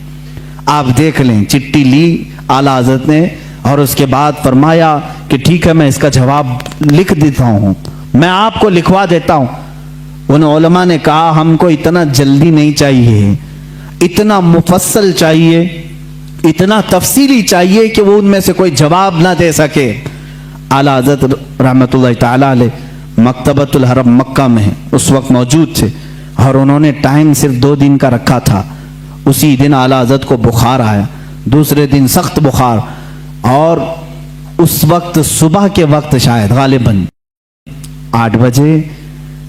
[SPEAKER 1] آپ دیکھ لیں. چٹھی لی اعلیٰ حضرت نے اور اس کے بعد فرمایا کہ ٹھیک ہے, میں اس کا جواب لکھ دیتا ہوں, میں آپ کو لکھوا دیتا ہوں. ان علماء نے کہا ہم کو اتنا جلدی نہیں چاہیے, اتنا مفصل چاہیے, اتنا تفصیلی چاہیے کہ وہ ان میں سے کوئی جواب نہ دے سکے. اعلیٰ حضرت رحمت اللہ تعالی علیہ مکتبۃ الحرم مکہ میں اس وقت موجود تھے اور انہوں نے ٹائم صرف 2 دن کا رکھا تھا. اسی دن اعلیٰ حضرت کو بخار آیا, دوسرے دن سخت بخار, اور اس وقت صبح کے وقت شاید غالباً 8 بجے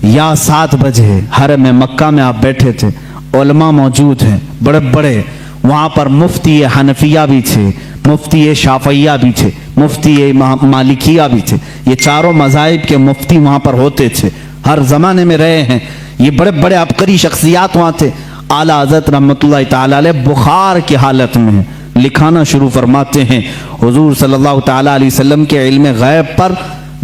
[SPEAKER 1] یا 7 بجے حرم مکہ میں آپ بیٹھے تھے, علماء موجود ہیں بڑے بڑے, وہاں پر مفتی حنفیہ بھی تھے, مفتی شافعیہ بھی تھے, مفتی مالکیہ بھی تھے. یہ 4 مذاہب کے مفتی وہاں پر ہوتے تھے, ہر زمانے میں رہے ہیں. یہ بڑے بڑے عبقری شخصیات وہاں تھے. اعلیٰ حضرت رحمت اللہ تعالی علیہ بخار کی حالت میں لکھانا شروع فرماتے ہیں. حضور صلی اللہ تعالی علیہ وسلم کے علم غیب پر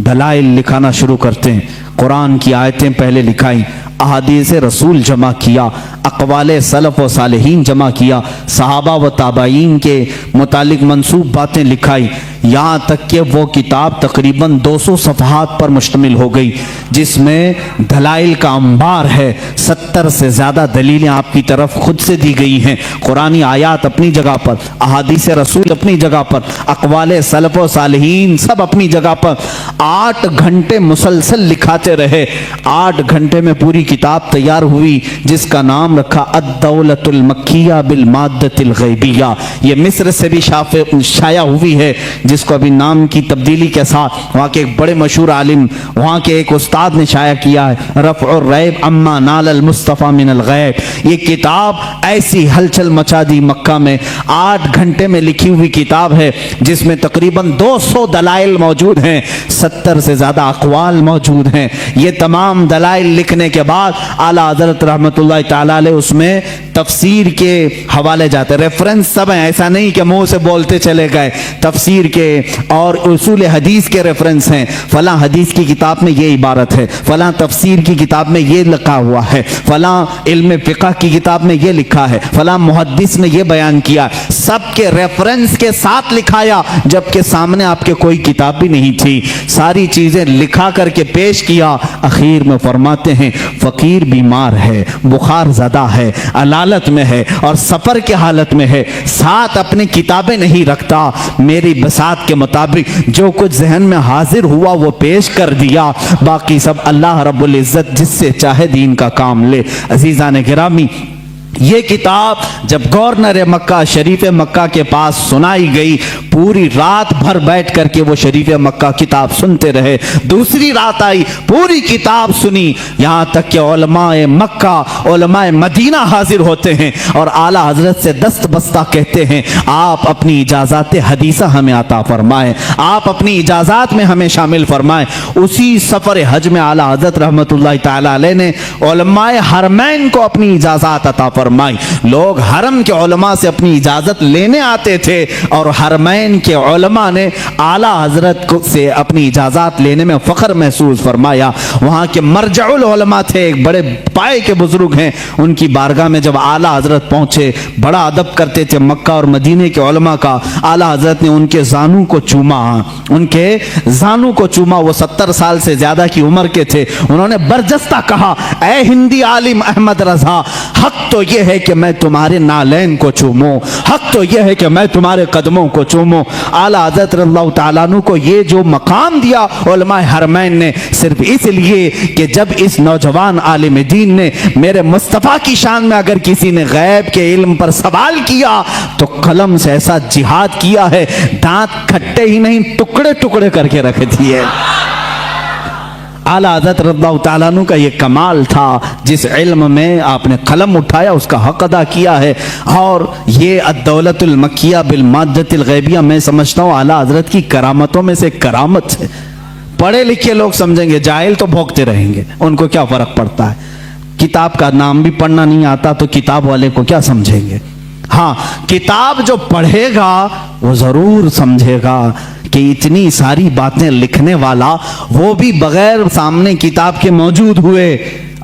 [SPEAKER 1] دلائل لکھانا شروع کرتے ہیں. قرآن کی آیتیں پہلے لکھائیں, احادیث رسول جمع کیا, اقوال سلف و صالحین جمع کیا, صحابہ و تابعین کے متعلق منسوب باتیں لکھائی, یہاں تک کہ وہ کتاب تقریباً 200 صفحات پر مشتمل ہو گئی, جس میں دلائل کا انبار ہے. 70 سے زیادہ دلیلیں آپ کی طرف خود سے دی گئی ہیں, قرآنی آیات اپنی جگہ پر, احادیث رسول اپنی جگہ پر, اقوال سلف و صالحین سب اپنی جگہ پر. 8 گھنٹے مسلسل لکھاتے رہے. 8 گھنٹے میں پوری کتاب تیار ہوئی جس کا نام رکھا الدولۃ المکیہ بالمادۃ الغیبیہ. یہ مصر سے بھی شائع ہوئی ہے, جس کو ابھی نام کی تبدیلی کے ساتھ وہاں کے ایک بڑے مشہور عالم, وہاں کے ایک استاد نے شائع کیا ہے, رفع الریب اما نال المصطفیٰ من الغیب. یہ کتاب ایسی ہلچل مچا دی مکہ میں. 8 گھنٹے میں لکھی ہوئی کتاب ہے جس میں تقریباً 200 دلائل موجود ہیں, 70 سے زیادہ اقوال موجود ہیں. یہ تمام دلائل لکھنے کے بعد اعلیٰ حضرت رحمت اللہ تعالی علیہ اس میں تفسیر کے حوالے جاتے, ریفرنس سب ہیں, ایسا نہیں کہ منہ سے بولتے چلے گئے. تفسیر کے اور اصول حدیث کے ریفرنس ہیں, فلاں حدیث کی کتاب میں یہ عبارت ہے, فلاں تفسیر کی کتاب میں یہ لکھا ہوا ہے, فلاں علم فقہ کی کتاب میں یہ لکھا ہے, فلاں محدث نے یہ بیان کیا. سب کے ریفرنس کے ساتھ لکھایا, جبکہ سامنے آپ کے کوئی کتاب بھی نہیں تھی. ساری چیزیں لکھا کر کے پیش کیا. اخیر میں فرماتے ہیں فقیر بیمار ہے, بخار زدہ ہے, علالت میں ہے اور سفر کے حالت میں ہے, ساتھ اپنی کتابیں نہیں رکھتا. میری بساط کے مطابق جو کچھ ذہن میں حاضر ہوا وہ پیش کر دیا, باقی سب اللہ رب العزت جس سے چاہے دین کا کام لے. عزیزان گرامی, یہ کتاب جب گورنر مکہ شریف مکہ کے پاس سنائی گئی, पूरी रात भर बैठ करके वो शरीफ मक्का किताब सुनते रहे। दूसरी रात आई, पूरी किताब सुनी, यहाँ तक कि उलमाए मक्का, उलमाए मदीना हाजिर होते हैं और आला हजरत से दस्त बस्ता कहते हैं, आप अपनी इजाज़त हदीसा हमें अता फरमाएं, आप अपनी इजाज़त में हमें शामिल फरमाएं। उसी सफ़र हज में आला हजरत रहमतुल्लाह ताला अलैह ने उलमाए हरमैन को अपनी इजाज़त अता फरमाई। लोग हरम के उलमा से अपनी इजाज़त लेने आते थे और हरमैन के उलमा ने आला हजरत से अपनी इजाज़त लेने में फ़ख्र महसूस फरमाया। वहाँ के मरजउल उलमा थे, एक बड़े पाए के बुजुर्ग हैं, उनकी बारगाह में जब आला हजरत पहुँचे, बड़ा अदब करते थे मक्का और मदीने के उलमा का। आला हजरत ने उनके जानू को चूमा, उनके जानू को चूमा। वो 70 साल से ज्यादा की उम्र के थे। उन्होंने बरजस्ता कहा, ऐ हिंदी आलिम अहमद रजा, हक तो यह है कि मैं तुम्हारे नालैन को चूमूं, हक तो यह है कि मैं तुम्हारे कदमों को चूमूं। आला हजरत रज़ियल्लाहु ताला अन्हु को ये जो मकाम दिया उलमा हरमैन ने, सिर्फ इसलिए कि जब इस नौजवान आलिम दीन ने मेरे मुस्तफ़ा की शान में अगर किसी ने गैब के इल्म पर सवाल किया तो कलम से ऐसा जिहाद किया है, दांत खट्टे ही नहीं टुकड़े टुकड़े करके रख दिए। आला हज़रत रज़ियल्लाहु ताला अन्हु का ये कमाल था, जिस इल्म में आपने कलम उठाया उसका हक अदा किया है। और ये अद्दौलतुल मक्किया बिल माद्दतिल गैबिया, मैं समझता हूँ आला हज़रत की करामतों में से करामत है। पढ़े लिखे लोग समझेंगे, जाहिल तो भोंकते रहेंगे, उनको क्या फर्क पड़ता है। किताब का नाम भी पढ़ना नहीं आता तो किताब वाले को क्या समझेंगे। हाँ, किताब जो पढ़ेगा वो जरूर समझेगा कि इतनी सारी बातें लिखने वाला वो भी बगैर सामने किताब के मौजूद हुए,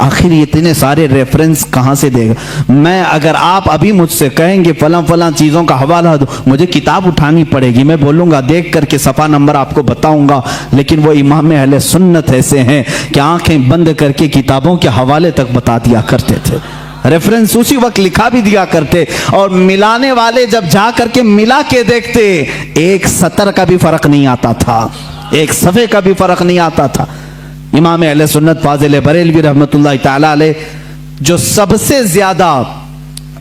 [SPEAKER 1] आखिर इतने सारे रेफरेंस कहाँ से देगा। मैं अगर आप अभी मुझसे कहेंगे फलां फलां चीज़ों का हवाला दो, मुझे किताब उठानी पड़ेगी, मैं बोलूँगा देख करके सफ़ा नंबर आपको बताऊँगा। लेकिन वो इमाम अहले सुन्नत ऐसे हैं कि आंखें बंद करके किताबों के हवाले तक बता दिया करते थे, रेफरेंस उसी वक्त लिखा भी दिया करते। और मिलाने वाले जब जा करके मिला के देखते, एक सतर का भी फर्क नहीं आता था, एक सफ़े का भी फर्क नहीं आता था। इमाम अहले सुन्नत फाजिल बरेलवी रहमतुल्लाह ताला अलैह, जो सबसे ज्यादा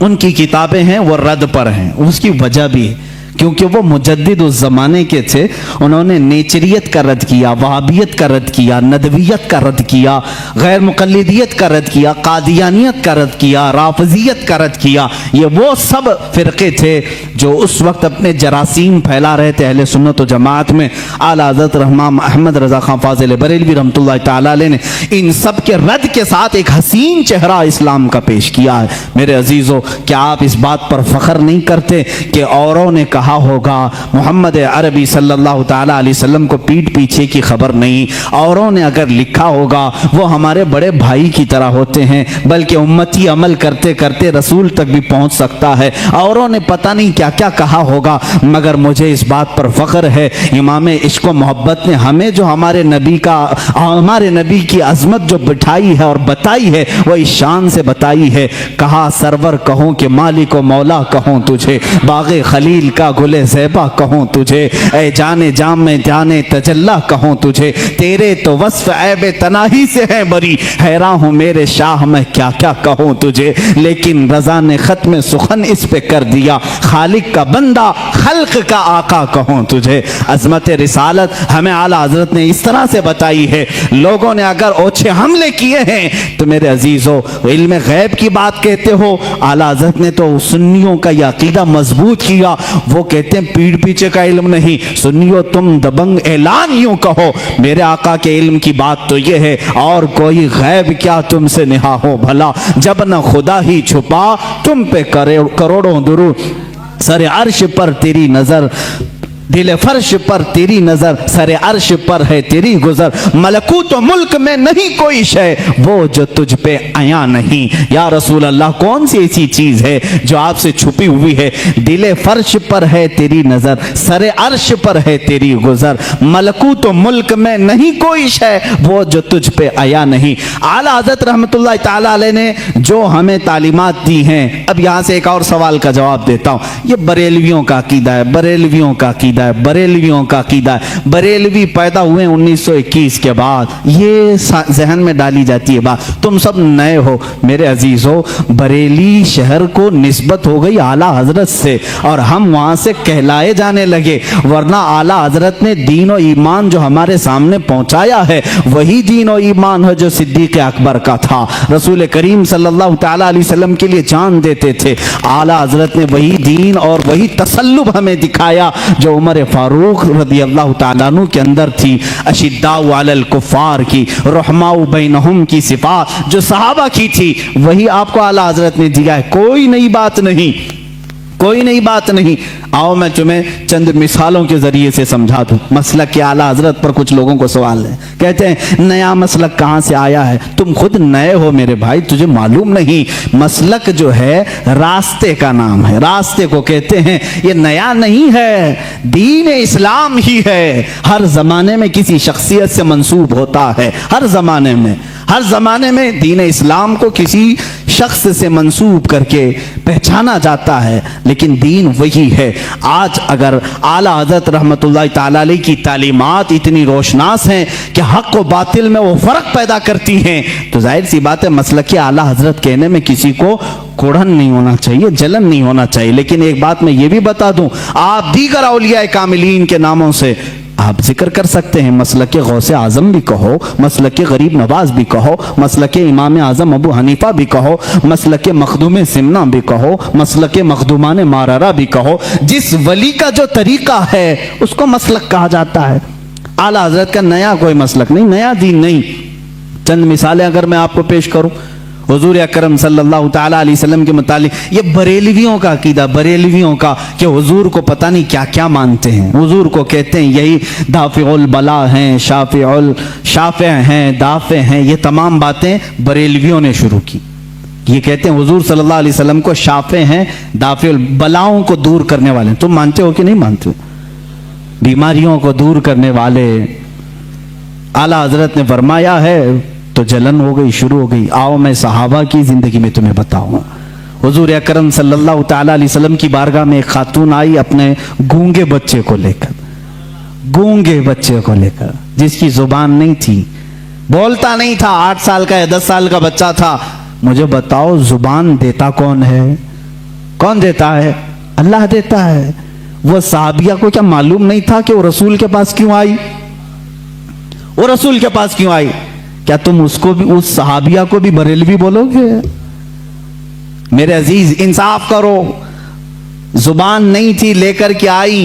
[SPEAKER 1] उनकी किताबें हैं वो रद पर हैं, उसकी वजह भी है क्योंकि वो मुजद्दिद उस ज़माने के थे। उन्होंने नेचरियत का रद्द किया, वहाबियत का रद्द किया, नदवियत का रद्द किया, गैर मुक़ल्लिदियत का रद्द किया, कादियानियत का रद्द किया, राफ़िज़ियत का रद्द किया। ये वो सब फ़िरक़े थे जो उस वक्त अपने जरासीम फैला रहे थे अहले सुन्नत व जमात में। आला हज़रत रहमान अहमद रज़ा खां फाज़िल बरेलवी रहमतुल्लाह ताला अलैह ने इन सब के रद्द के साथ एक हसीन चेहरा इस्लाम का पेश किया है। मेरे अजीज़ों, क्या आप इस बात पर फ़ख्र नहीं करते कि औरों ने कहा होगा मोहम्मद अरबी सल्लल्लाहु ताला अलैहि वसल्लम को पीठ पीछे की खबर नहीं, औरों ने अगर लिखा होगा वो हमारे बड़े भाई की तरह होते हैं, बल्कि उम्मती अमल करते करते रसूल तक भी पहुंच सकता है। औरों ने पता नहीं क्या क्या कहा होगा, मगर मुझे इस बात पर फख्र है इमाम इश्क व मोहब्बत ने हमें जो हमारे नबी की अजमत जो बिठाई है और बताई है वो इस शान से बताई है। कहा सरवर कहूँ कि मालिक व मौला कहूँ तुझे, बाग़े खलील का गुले ज़ैबा कहूँ तुझे, ऐ जाने जाम में जाने तजल्ला कहूँ तुझे, तेरे तो वस्फ ऐबे तनाही से है बरी, हैरान हूँ मेरे शाह मैं क्या क्या कहूँ तुझे। लेकिन रज़ा ने ख़त्म सुखन इस पे कर दिया, खालिक का बंदा खल्क का आका कहूँ तुझे। अज़मत रिसालत हमें आला हज़रत ने इस तरह से बताई है। लोगों ने अगर ओछे हमले किए हैं तो मेरे अजीज़ों, इल्म गैब की बात कहते हो, आला हज़रत ने तो सुन्नियों का यह अकीदा मजबूत किया। वो कहते हैं पीठ पीछे का इल्म नहीं, सुनियो तुम दबंग ऐलान यूं कहो, मेरे आका के इल्म की बात तो ये है, और कोई गैब क्या तुमसे निहा हो भला, जब न खुदा ही छुपा तुम पे करोड़ों दुरूद, सरे अर्श पर तेरी नजर, दिल फर्श पर तेरी नजर, सरे अर्श पर है तेरी गुजर, मलकूत मुल्क में नहीं कोई शय वो जो तुझ पे आया नहीं। या रसूल अल्लाह, कौन सी ऐसी चीज है जो आपसे छुपी हुई है। दिल फर्श पर है तेरी नजर, सरे अर्श पर है तेरी गुजर, मलकूत मुल्क में नहीं कोई शय वो जो तुझ पे आया नहीं। आला हज़रत रहमतुल्लाह ताला अलैह ने जो हमें तालीमात दी हैं, अब यहाँ से एक और सवाल का जवाब देता हूँ। ये बरेलवियों का अकीदा है, बरेलवियों का अकीदा अकीदा है, बरेलवियों का अकीदा है। बरेलवी पैदा हुए 1921 के बाद, ये जहन में डाली जाती है बात। तुम सब नए हो मेरे अजीजों, बरेली शहर को निस्बत हो गई आला हजरत से और हम वहां से कहलाए जाने लगे, वरना आला हजरत ने दीन और ईमान जो हमारे सामने पहुंचाया है वही दीन और ईमान है जो सिद्दीक अकबर का था। रसूल करीम सल्लल्लाहु तआला अलैहि वसल्लम के लिए जान देते थे। आला हजरत ने वही दीन और वही तसल्लुब हमें दिखाया जो उमर फारूक रज़ी अल्लाह तआला अन्हु के अंदर थी। अशिद्दाउ अलल कुफ़ार की, रहमाउ बैनहुम की सिफात जो सहाबा की थी वही आपको आला हजरत ने दिया है। कोई नई बात नहीं, कोई नई बात नहीं। आओ मैं तुम्हें चंद मिसालों के जरिए से समझा दूं। मसलक के आला हजरत पर कुछ लोगों को सवाल है, कहते हैं नया मसलक कहाँ से आया है? तुम खुद नए हो मेरे भाई, तुझे मालूम नहीं। मसलक जो है रास्ते का नाम है, रास्ते को कहते हैं। ये नया नहीं है, दीन इस्लाम ही है। हर जमाने में किसी शख्सियत से मंसूब होता है, हर जमाने में, हर जमाने में दीन इस्लाम को किसी शख्स से मंसूब करके पहचाना जाता है, लेकिन दीन वही है। आज अगर आला हज़रत रहमतुल्लाह ताला अलैह की तालीमात इतनी रोशनास हैं कि हक व बातिल में वो फ़र्क पैदा करती हैं, तो जाहिर सी बात है मसलक आला हज़रत कहने में किसी को कोढ़न नहीं होना चाहिए, जलन नहीं होना चाहिए। लेकिन एक बात मैं ये भी बता दूं, आप दीगर औलिया कामिलीन के नामों से आप जिक्र कर सकते हैं। मसलक गौसे आजम भी कहो, मसलक गरीब नवाज भी कहो, मसलक इमाम आजम अबू हनीफा भी कहो, मसलक मखदूम सिमना भी कहो, मसलक मखदूमान मारारा भी कहो। जिस वली का जो तरीका है उसको मसलक कहा जाता है। आला हजरत का नया कोई मसलक नहीं, नया दीन नहीं। चंद मिसालें अगर मैं आपको पेश करूं हुजूर अकरम सल्लल्लाहु तआला अलैहि वसल्लम के मुतालिक, ये बरेलवियों का अकीदा, बरेलवियों का कि हुजूर को पता नहीं क्या क्या मानते हैं। हुजूर को कहते हैं यही दाफिउल बला हैं, शाफे हैं, दाफे हैं। ये तमाम बातें बरेलवियों ने शुरू की। ये कहते हैं हुजूर सल्लल्लाहु अलैहि वसल्लम को शाफे हैं, दाफिउल बलाओं को दूर करने वाले। तुम मानते हो कि नहीं मानते? बीमारियों को दूर करने वाले। आला हजरत ने फरमाया है तो जलन हो गई, शुरू हो गई। आओ मैं सहाबा की जिंदगी में तुम्हें बताऊंगा। हुजूर अकरम सल्लल्लाहु तआला अलैहि वसल्लम की बारगाह में एक खातून आई अपने गूंगे बच्चे को लेकर, गूंगे बच्चे को लेकर, जिसकी जुबान नहीं थी, बोलता नहीं था, 8 साल का या 10 साल का बच्चा था। मुझे बताओ जुबान देता कौन है? कौन देता है? अल्लाह देता है। वो साहबिया को क्या मालूम नहीं था कि वो रसूल के पास क्यों आई? वो रसूल के पास क्यों आई? क्या तुम उसको भी, उस सहाबिया को भी बरेलवी बोलोगे? मेरे अजीज इंसाफ करो। जुबान नहीं थी, लेकर के आई।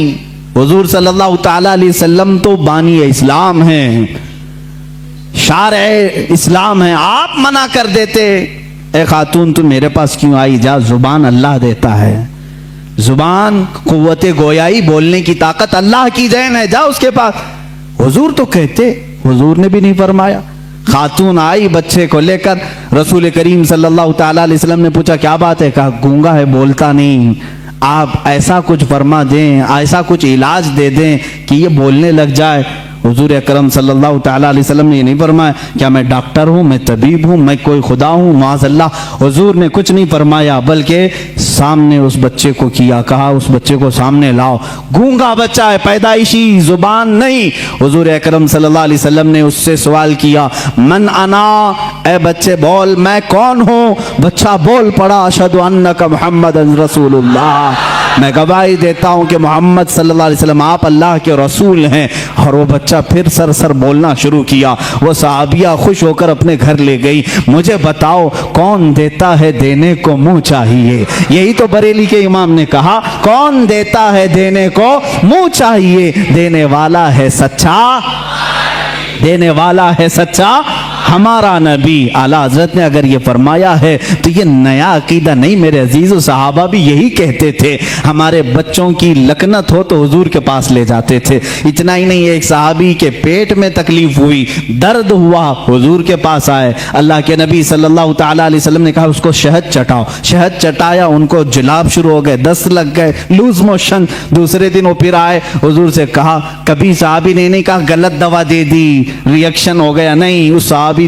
[SPEAKER 1] हुजूर सल्लल्लाहु तआला अलैहि वसल्लम तो बानी इस्लाम हैं, शारे इस्लाम हैं। आप मना कर देते, ए खातून तुम मेरे पास क्यों आई? जा, जुबान अल्लाह देता है। जुबान कुव्वते गोयाई, बोलने की ताकत अल्लाह की देन है, जा उसके पास। हुजूर तो कहते, हुजूर ने भी नहीं फरमाया। खातून आई बच्चे को लेकर, रसूल करीम सल्लल्लाहु तआला अलैहि वसल्लम ने पूछा क्या बात है? कहा गूंगा है, बोलता नहीं। आप ऐसा कुछ फरमा दें, ऐसा कुछ इलाज दे दें कि ये बोलने लग जाए। हुजूर अकरम सल्लल्लाहु तआला अलैहि वसल्लम ने ये नहीं फरमाया क्या मैं डॉक्टर हूँ, मैं तबीब हूँ, मैं कोई खुदा हूँ, माज़अल्लाह। हुजूर ने कुछ नहीं फरमाया, बल्कि सामने उस बच्चे को किया, कहा उस बच्चे को सामने लाओ। गूंगा बच्चा है, पैदाइशी, जुबान नहीं। हुजूर अकरम सल्लल्लाहु अलैहि वसल्लम ने उससे सवाल किया, मन अना, ए बच्चे बोल मैं कौन हूँ? बच्चा बोल पड़ा, अशहदु अन्नका मुहम्मदन रसूलुल्लाह, मैं गवाही देता हूँ कि मोहम्मद सल्लल्लाहु अलैहि वसल्लम आप अल्लाह के रसूल हैं। और वो बच्चा फिर सर बोलना शुरू किया। वो सहाबिया खुश होकर अपने घर ले गई। मुझे बताओ कौन देता है देने को मुंह चाहिए? यही तो बरेली के इमाम ने कहा, कौन देता है देने को मुंह चाहिए? देने वाला है सच्चा, देने वाला है सच्चा हमारा नबी। आला हजरत ने अगर ये फरमाया है तो ये नया अकीदा नहीं मेरे अजीजों। सहाबा भी यही कहते थे, हमारे बच्चों की लकनत हो तो हुजूर के पास ले जाते थे। इतना ही नहीं, एक सहाबी के पेट में तकलीफ हुई, दर्द हुआ, हुजूर के पास आए। अल्लाह के नबी सल्लल्लाहु तआला अलैहि वसल्लम ने कहा उसको शहद चटाओ। शहद चटाया, उनको जुलाब शुरू हो गए, दस्त लग गए, लूज मोशन। दूसरे दिन वो फिर आए, हुजूर से कहा, कभी सहाबी ने नहीं कहा गलत दवा दे दी, रिएक्शन हो गया, नहीं। वो सहाबी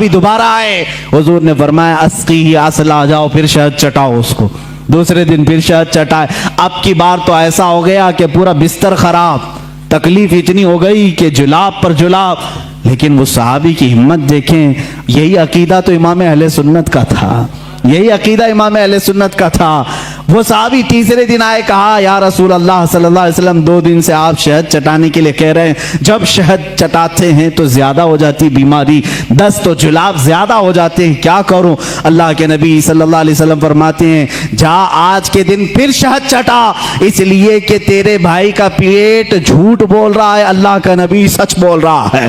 [SPEAKER 1] दोबारा आए, हुजूर ने फरमाया अस्की असला, जाओ फिर शहद चटाओ उसको। دوسرے دن پھر شہد چٹائے. اب کی بار تو ایسا ہو گیا کہ پورا بستر خراب, تکلیف اتنی ہو گئی کہ جلاب پر جلاب. لیکن وہ صحابی کی ہمت دیکھیں, یہی عقیدہ تو امام اہل سنت کا تھا, یہی عقیدہ امام اہل سنت کا تھا. وہ صحابی تیسرے دن آئے, کہا یا رسول اللہ صلی اللہ علیہ وسلم 2 دن سے آپ شہد چٹانے کے لیے کہہ رہے ہیں, جب شہد چٹاتے ہیں تو زیادہ ہو جاتی بیماری, دست و جلاب زیادہ ہو جاتے ہیں, کیا کروں؟ اللہ کے نبی صلی اللہ علیہ وسلم فرماتے ہیں جا آج کے دن پھر شہد چٹا, اس لیے کہ تیرے بھائی کا پیٹ جھوٹ بول رہا ہے, اللہ کا نبی سچ بول رہا ہے.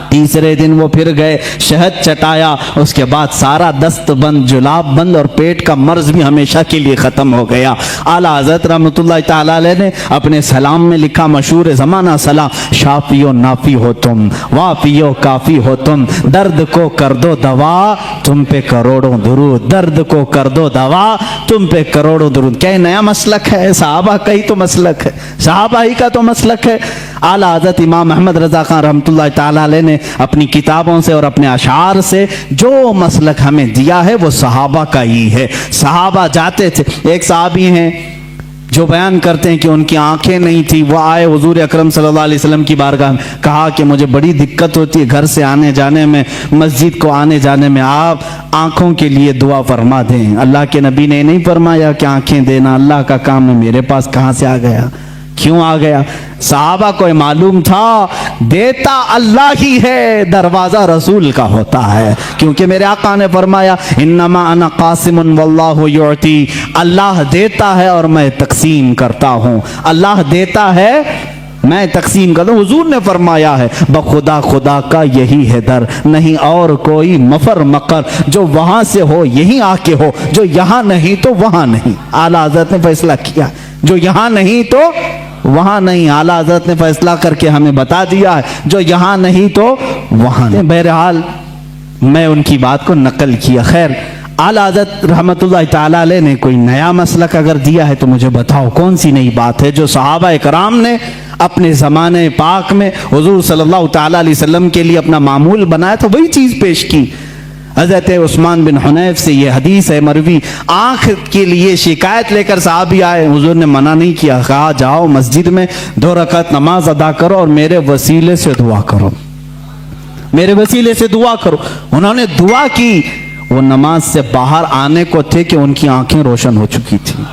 [SPEAKER 1] تیسرے دن وہ پھر گئے, شہد چٹایا, اس کے بعد سارا دست بند, جلاب بند اور پیٹ کا مرض بھی ہمیشہ کے لیے ختم ہو گیا. اعلیٰ حضرت رحمۃ اللہ تعالی علیہ نے اپنے سلام میں لکھا, مشہور زمانہ سلام, شافی و نافی ہو تم, وافی و کافی ہو تم, درد کو کر دو دوا تم پہ کروڑوں درود, درد کو کر دو دوا تم پہ کروڑوں درود. کیا نیا مسلک ہے؟ صحابہ کا ہی تو مسلک ہے, صحابہ ہی کا تو مسلک ہے. اعلیٰ حضرت امام احمد رضا خان رحمۃ اللہ تعالی علیہ نے اپنی کتابوں سے اور اپنے اشعار سے جو مسلک ہمیں دیا ہے وہ صحابہ کا ہی ہے. صحابہ جاتے تھے. ایک صحابی ہیں جو بیان کرتے ہیں کہ ان کی آنکھیں نہیں تھی, وہ آئے حضور اکرم صلی اللہ علیہ وسلم کی بارگاہ میں, کہا کہ مجھے بڑی دقت ہوتی ہے گھر سے آنے جانے میں, مسجد کو آنے جانے میں, آپ آنکھوں کے لیے دعا فرما دیں. اللہ کے نبی نے نہیں فرمایا کہ آنکھیں دینا اللہ کا کام ہے, میرے پاس کہاں سے آ گیا, کیوں آ گیا؟ صحابہ کو معلوم تھا دیتا اللہ ہی ہے, دروازہ رسول کا ہوتا ہے, کیونکہ میرے آقا نے فرمایا انما انا قاسم واللہ یعطی, اللہ دیتا ہے اور میں تقسیم کرتا ہوں, اللہ دیتا ہے میں تقسیم کرتا ہوں. حضور نے فرمایا ہے بخدا خدا کا یہی ہے در, نہیں اور کوئی مفر مقر, جو وہاں سے ہو یہیں آ کے ہو, جو یہاں نہیں تو وہاں نہیں. اعلیٰ حضرت نے فیصلہ کیا, جو یہاں نہیں تو وہاں نہیں. اعلیٰ حضرت نے فیصلہ کر کے ہمیں بتا دیا ہے جو یہاں نہیں تو وہاں نہیں. بہرحال میں ان کی بات کو نقل کیا. خیر, اعلیٰ حضرت رحمۃ اللہ تعالی علیہ نے کوئی نیا مسلک اگر دیا ہے تو مجھے بتاؤ کون سی نئی بات ہے جو صحابہ کرام نے اپنے زمانے پاک میں حضور صلی اللہ تعالی علیہ وسلم کے لیے اپنا معمول بنایا تھا, وہی چیز پیش کی. حضرت عثمان بن حنیف سے یہ حدیث ہے مروی, آنکھ کے لیے شکایت لے کر صحابی آئے, حضور نے منع نہیں کیا, کہا جاؤ مسجد میں 2 رکعت نماز ادا کرو اور میرے وسیلے سے دعا کرو, میرے وسیلے سے دعا کرو. انہوں نے دعا کی, وہ نماز سے باہر آنے کو تھے کہ ان کی آنکھیں روشن ہو چکی تھی,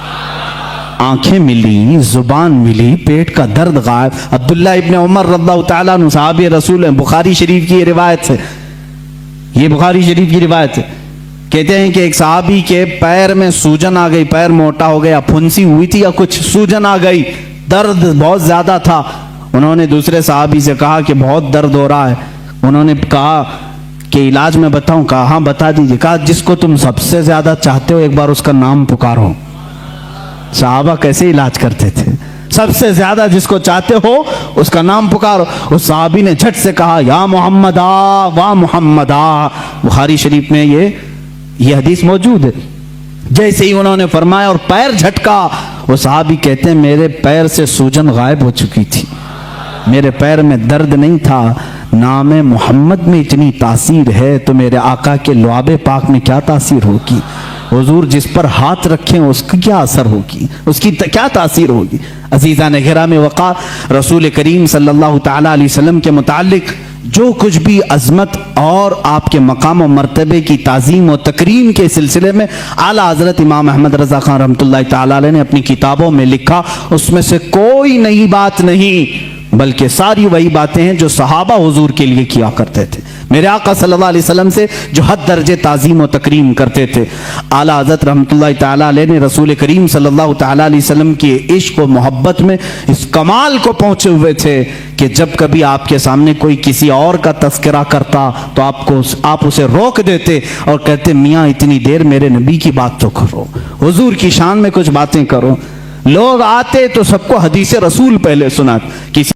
[SPEAKER 1] آنکھیں ملی, زبان ملی, پیٹ کا درد غائب. عبداللہ ابن عمر رضی اللہ تعالیٰ عنہ صحابی رسول ہیں, بخاری شریف کی روایت سے, یہ بخاری شریف کی روایت ہے, کہتے ہیں کہ ایک صحابی کے پیر میں سوجن آ گئی, پیر موٹا ہو گیا, پھنسی ہوئی تھی یا کچھ, سوجن آ گئی, درد بہت زیادہ تھا. انہوں نے دوسرے صحابی سے کہا کہ بہت درد ہو رہا ہے. انہوں نے کہا کہ علاج میں بتاؤں؟ کہا ہاں بتا دیجیے. کہا جس کو تم سب سے زیادہ چاہتے ہو ایک بار اس کا نام پکارو. صحابہ کیسے علاج کرتے تھے, سب سے زیادہ جس کو چاہتے ہو اس کا نام پکارو. اس صحابی نے جھٹ سے کہا یا محمد آ وا محمد آ. بخاری شریف میں یہ حدیث موجود ہے. جیسے ہی انہوں نے فرمایا اور پیر جھٹکا, وہ صحابی کہتے ہیں میرے پیر سے سوجن غائب ہو چکی تھی, میرے پیر میں درد نہیں تھا. نام محمد میں اتنی تاثیر ہے تو میرے آقا کے لعاب پاک میں کیا تاثیر ہوگی. حضور جس پر ہاتھ رکھیں اس کی کیا اثر ہوگی, اس کی کیا تاثیر ہوگی. عزیزان گرامی وقار, رسول کریم صلی اللہ تعالی علیہ وسلم کے متعلق جو کچھ بھی عظمت اور آپ کے مقام و مرتبے کی تعظیم و تکریم کے سلسلے میں اعلیٰ حضرت امام احمد رضا خان رحمۃ اللہ تعالی علیہ نے اپنی کتابوں میں لکھا, اس میں سے کوئی نئی بات نہیں, بلکہ ساری وہی باتیں ہیں جو صحابہ حضور کے لیے کیا کرتے تھے, میرے آقا صلی اللہ علیہ وسلم سے جو حد درجے تعظیم و تکریم کرتے تھے. اعلیٰ حضرت رحمۃ اللہ تعالی علیہ نے رسول کریم صلی اللہ تعالی علیہ وسلم کے عشق و محبت میں اس کمال کو پہنچے ہوئے تھے کہ جب کبھی آپ کے سامنے کوئی کسی اور کا تذکرہ کرتا تو آپ اسے روک دیتے اور کہتے میاں اتنی دیر میرے نبی کی بات تو کرو, حضور کی شان میں کچھ باتیں کرو. لوگ آتے تو سب کو حدیث رسول پہلے سناتے, کسی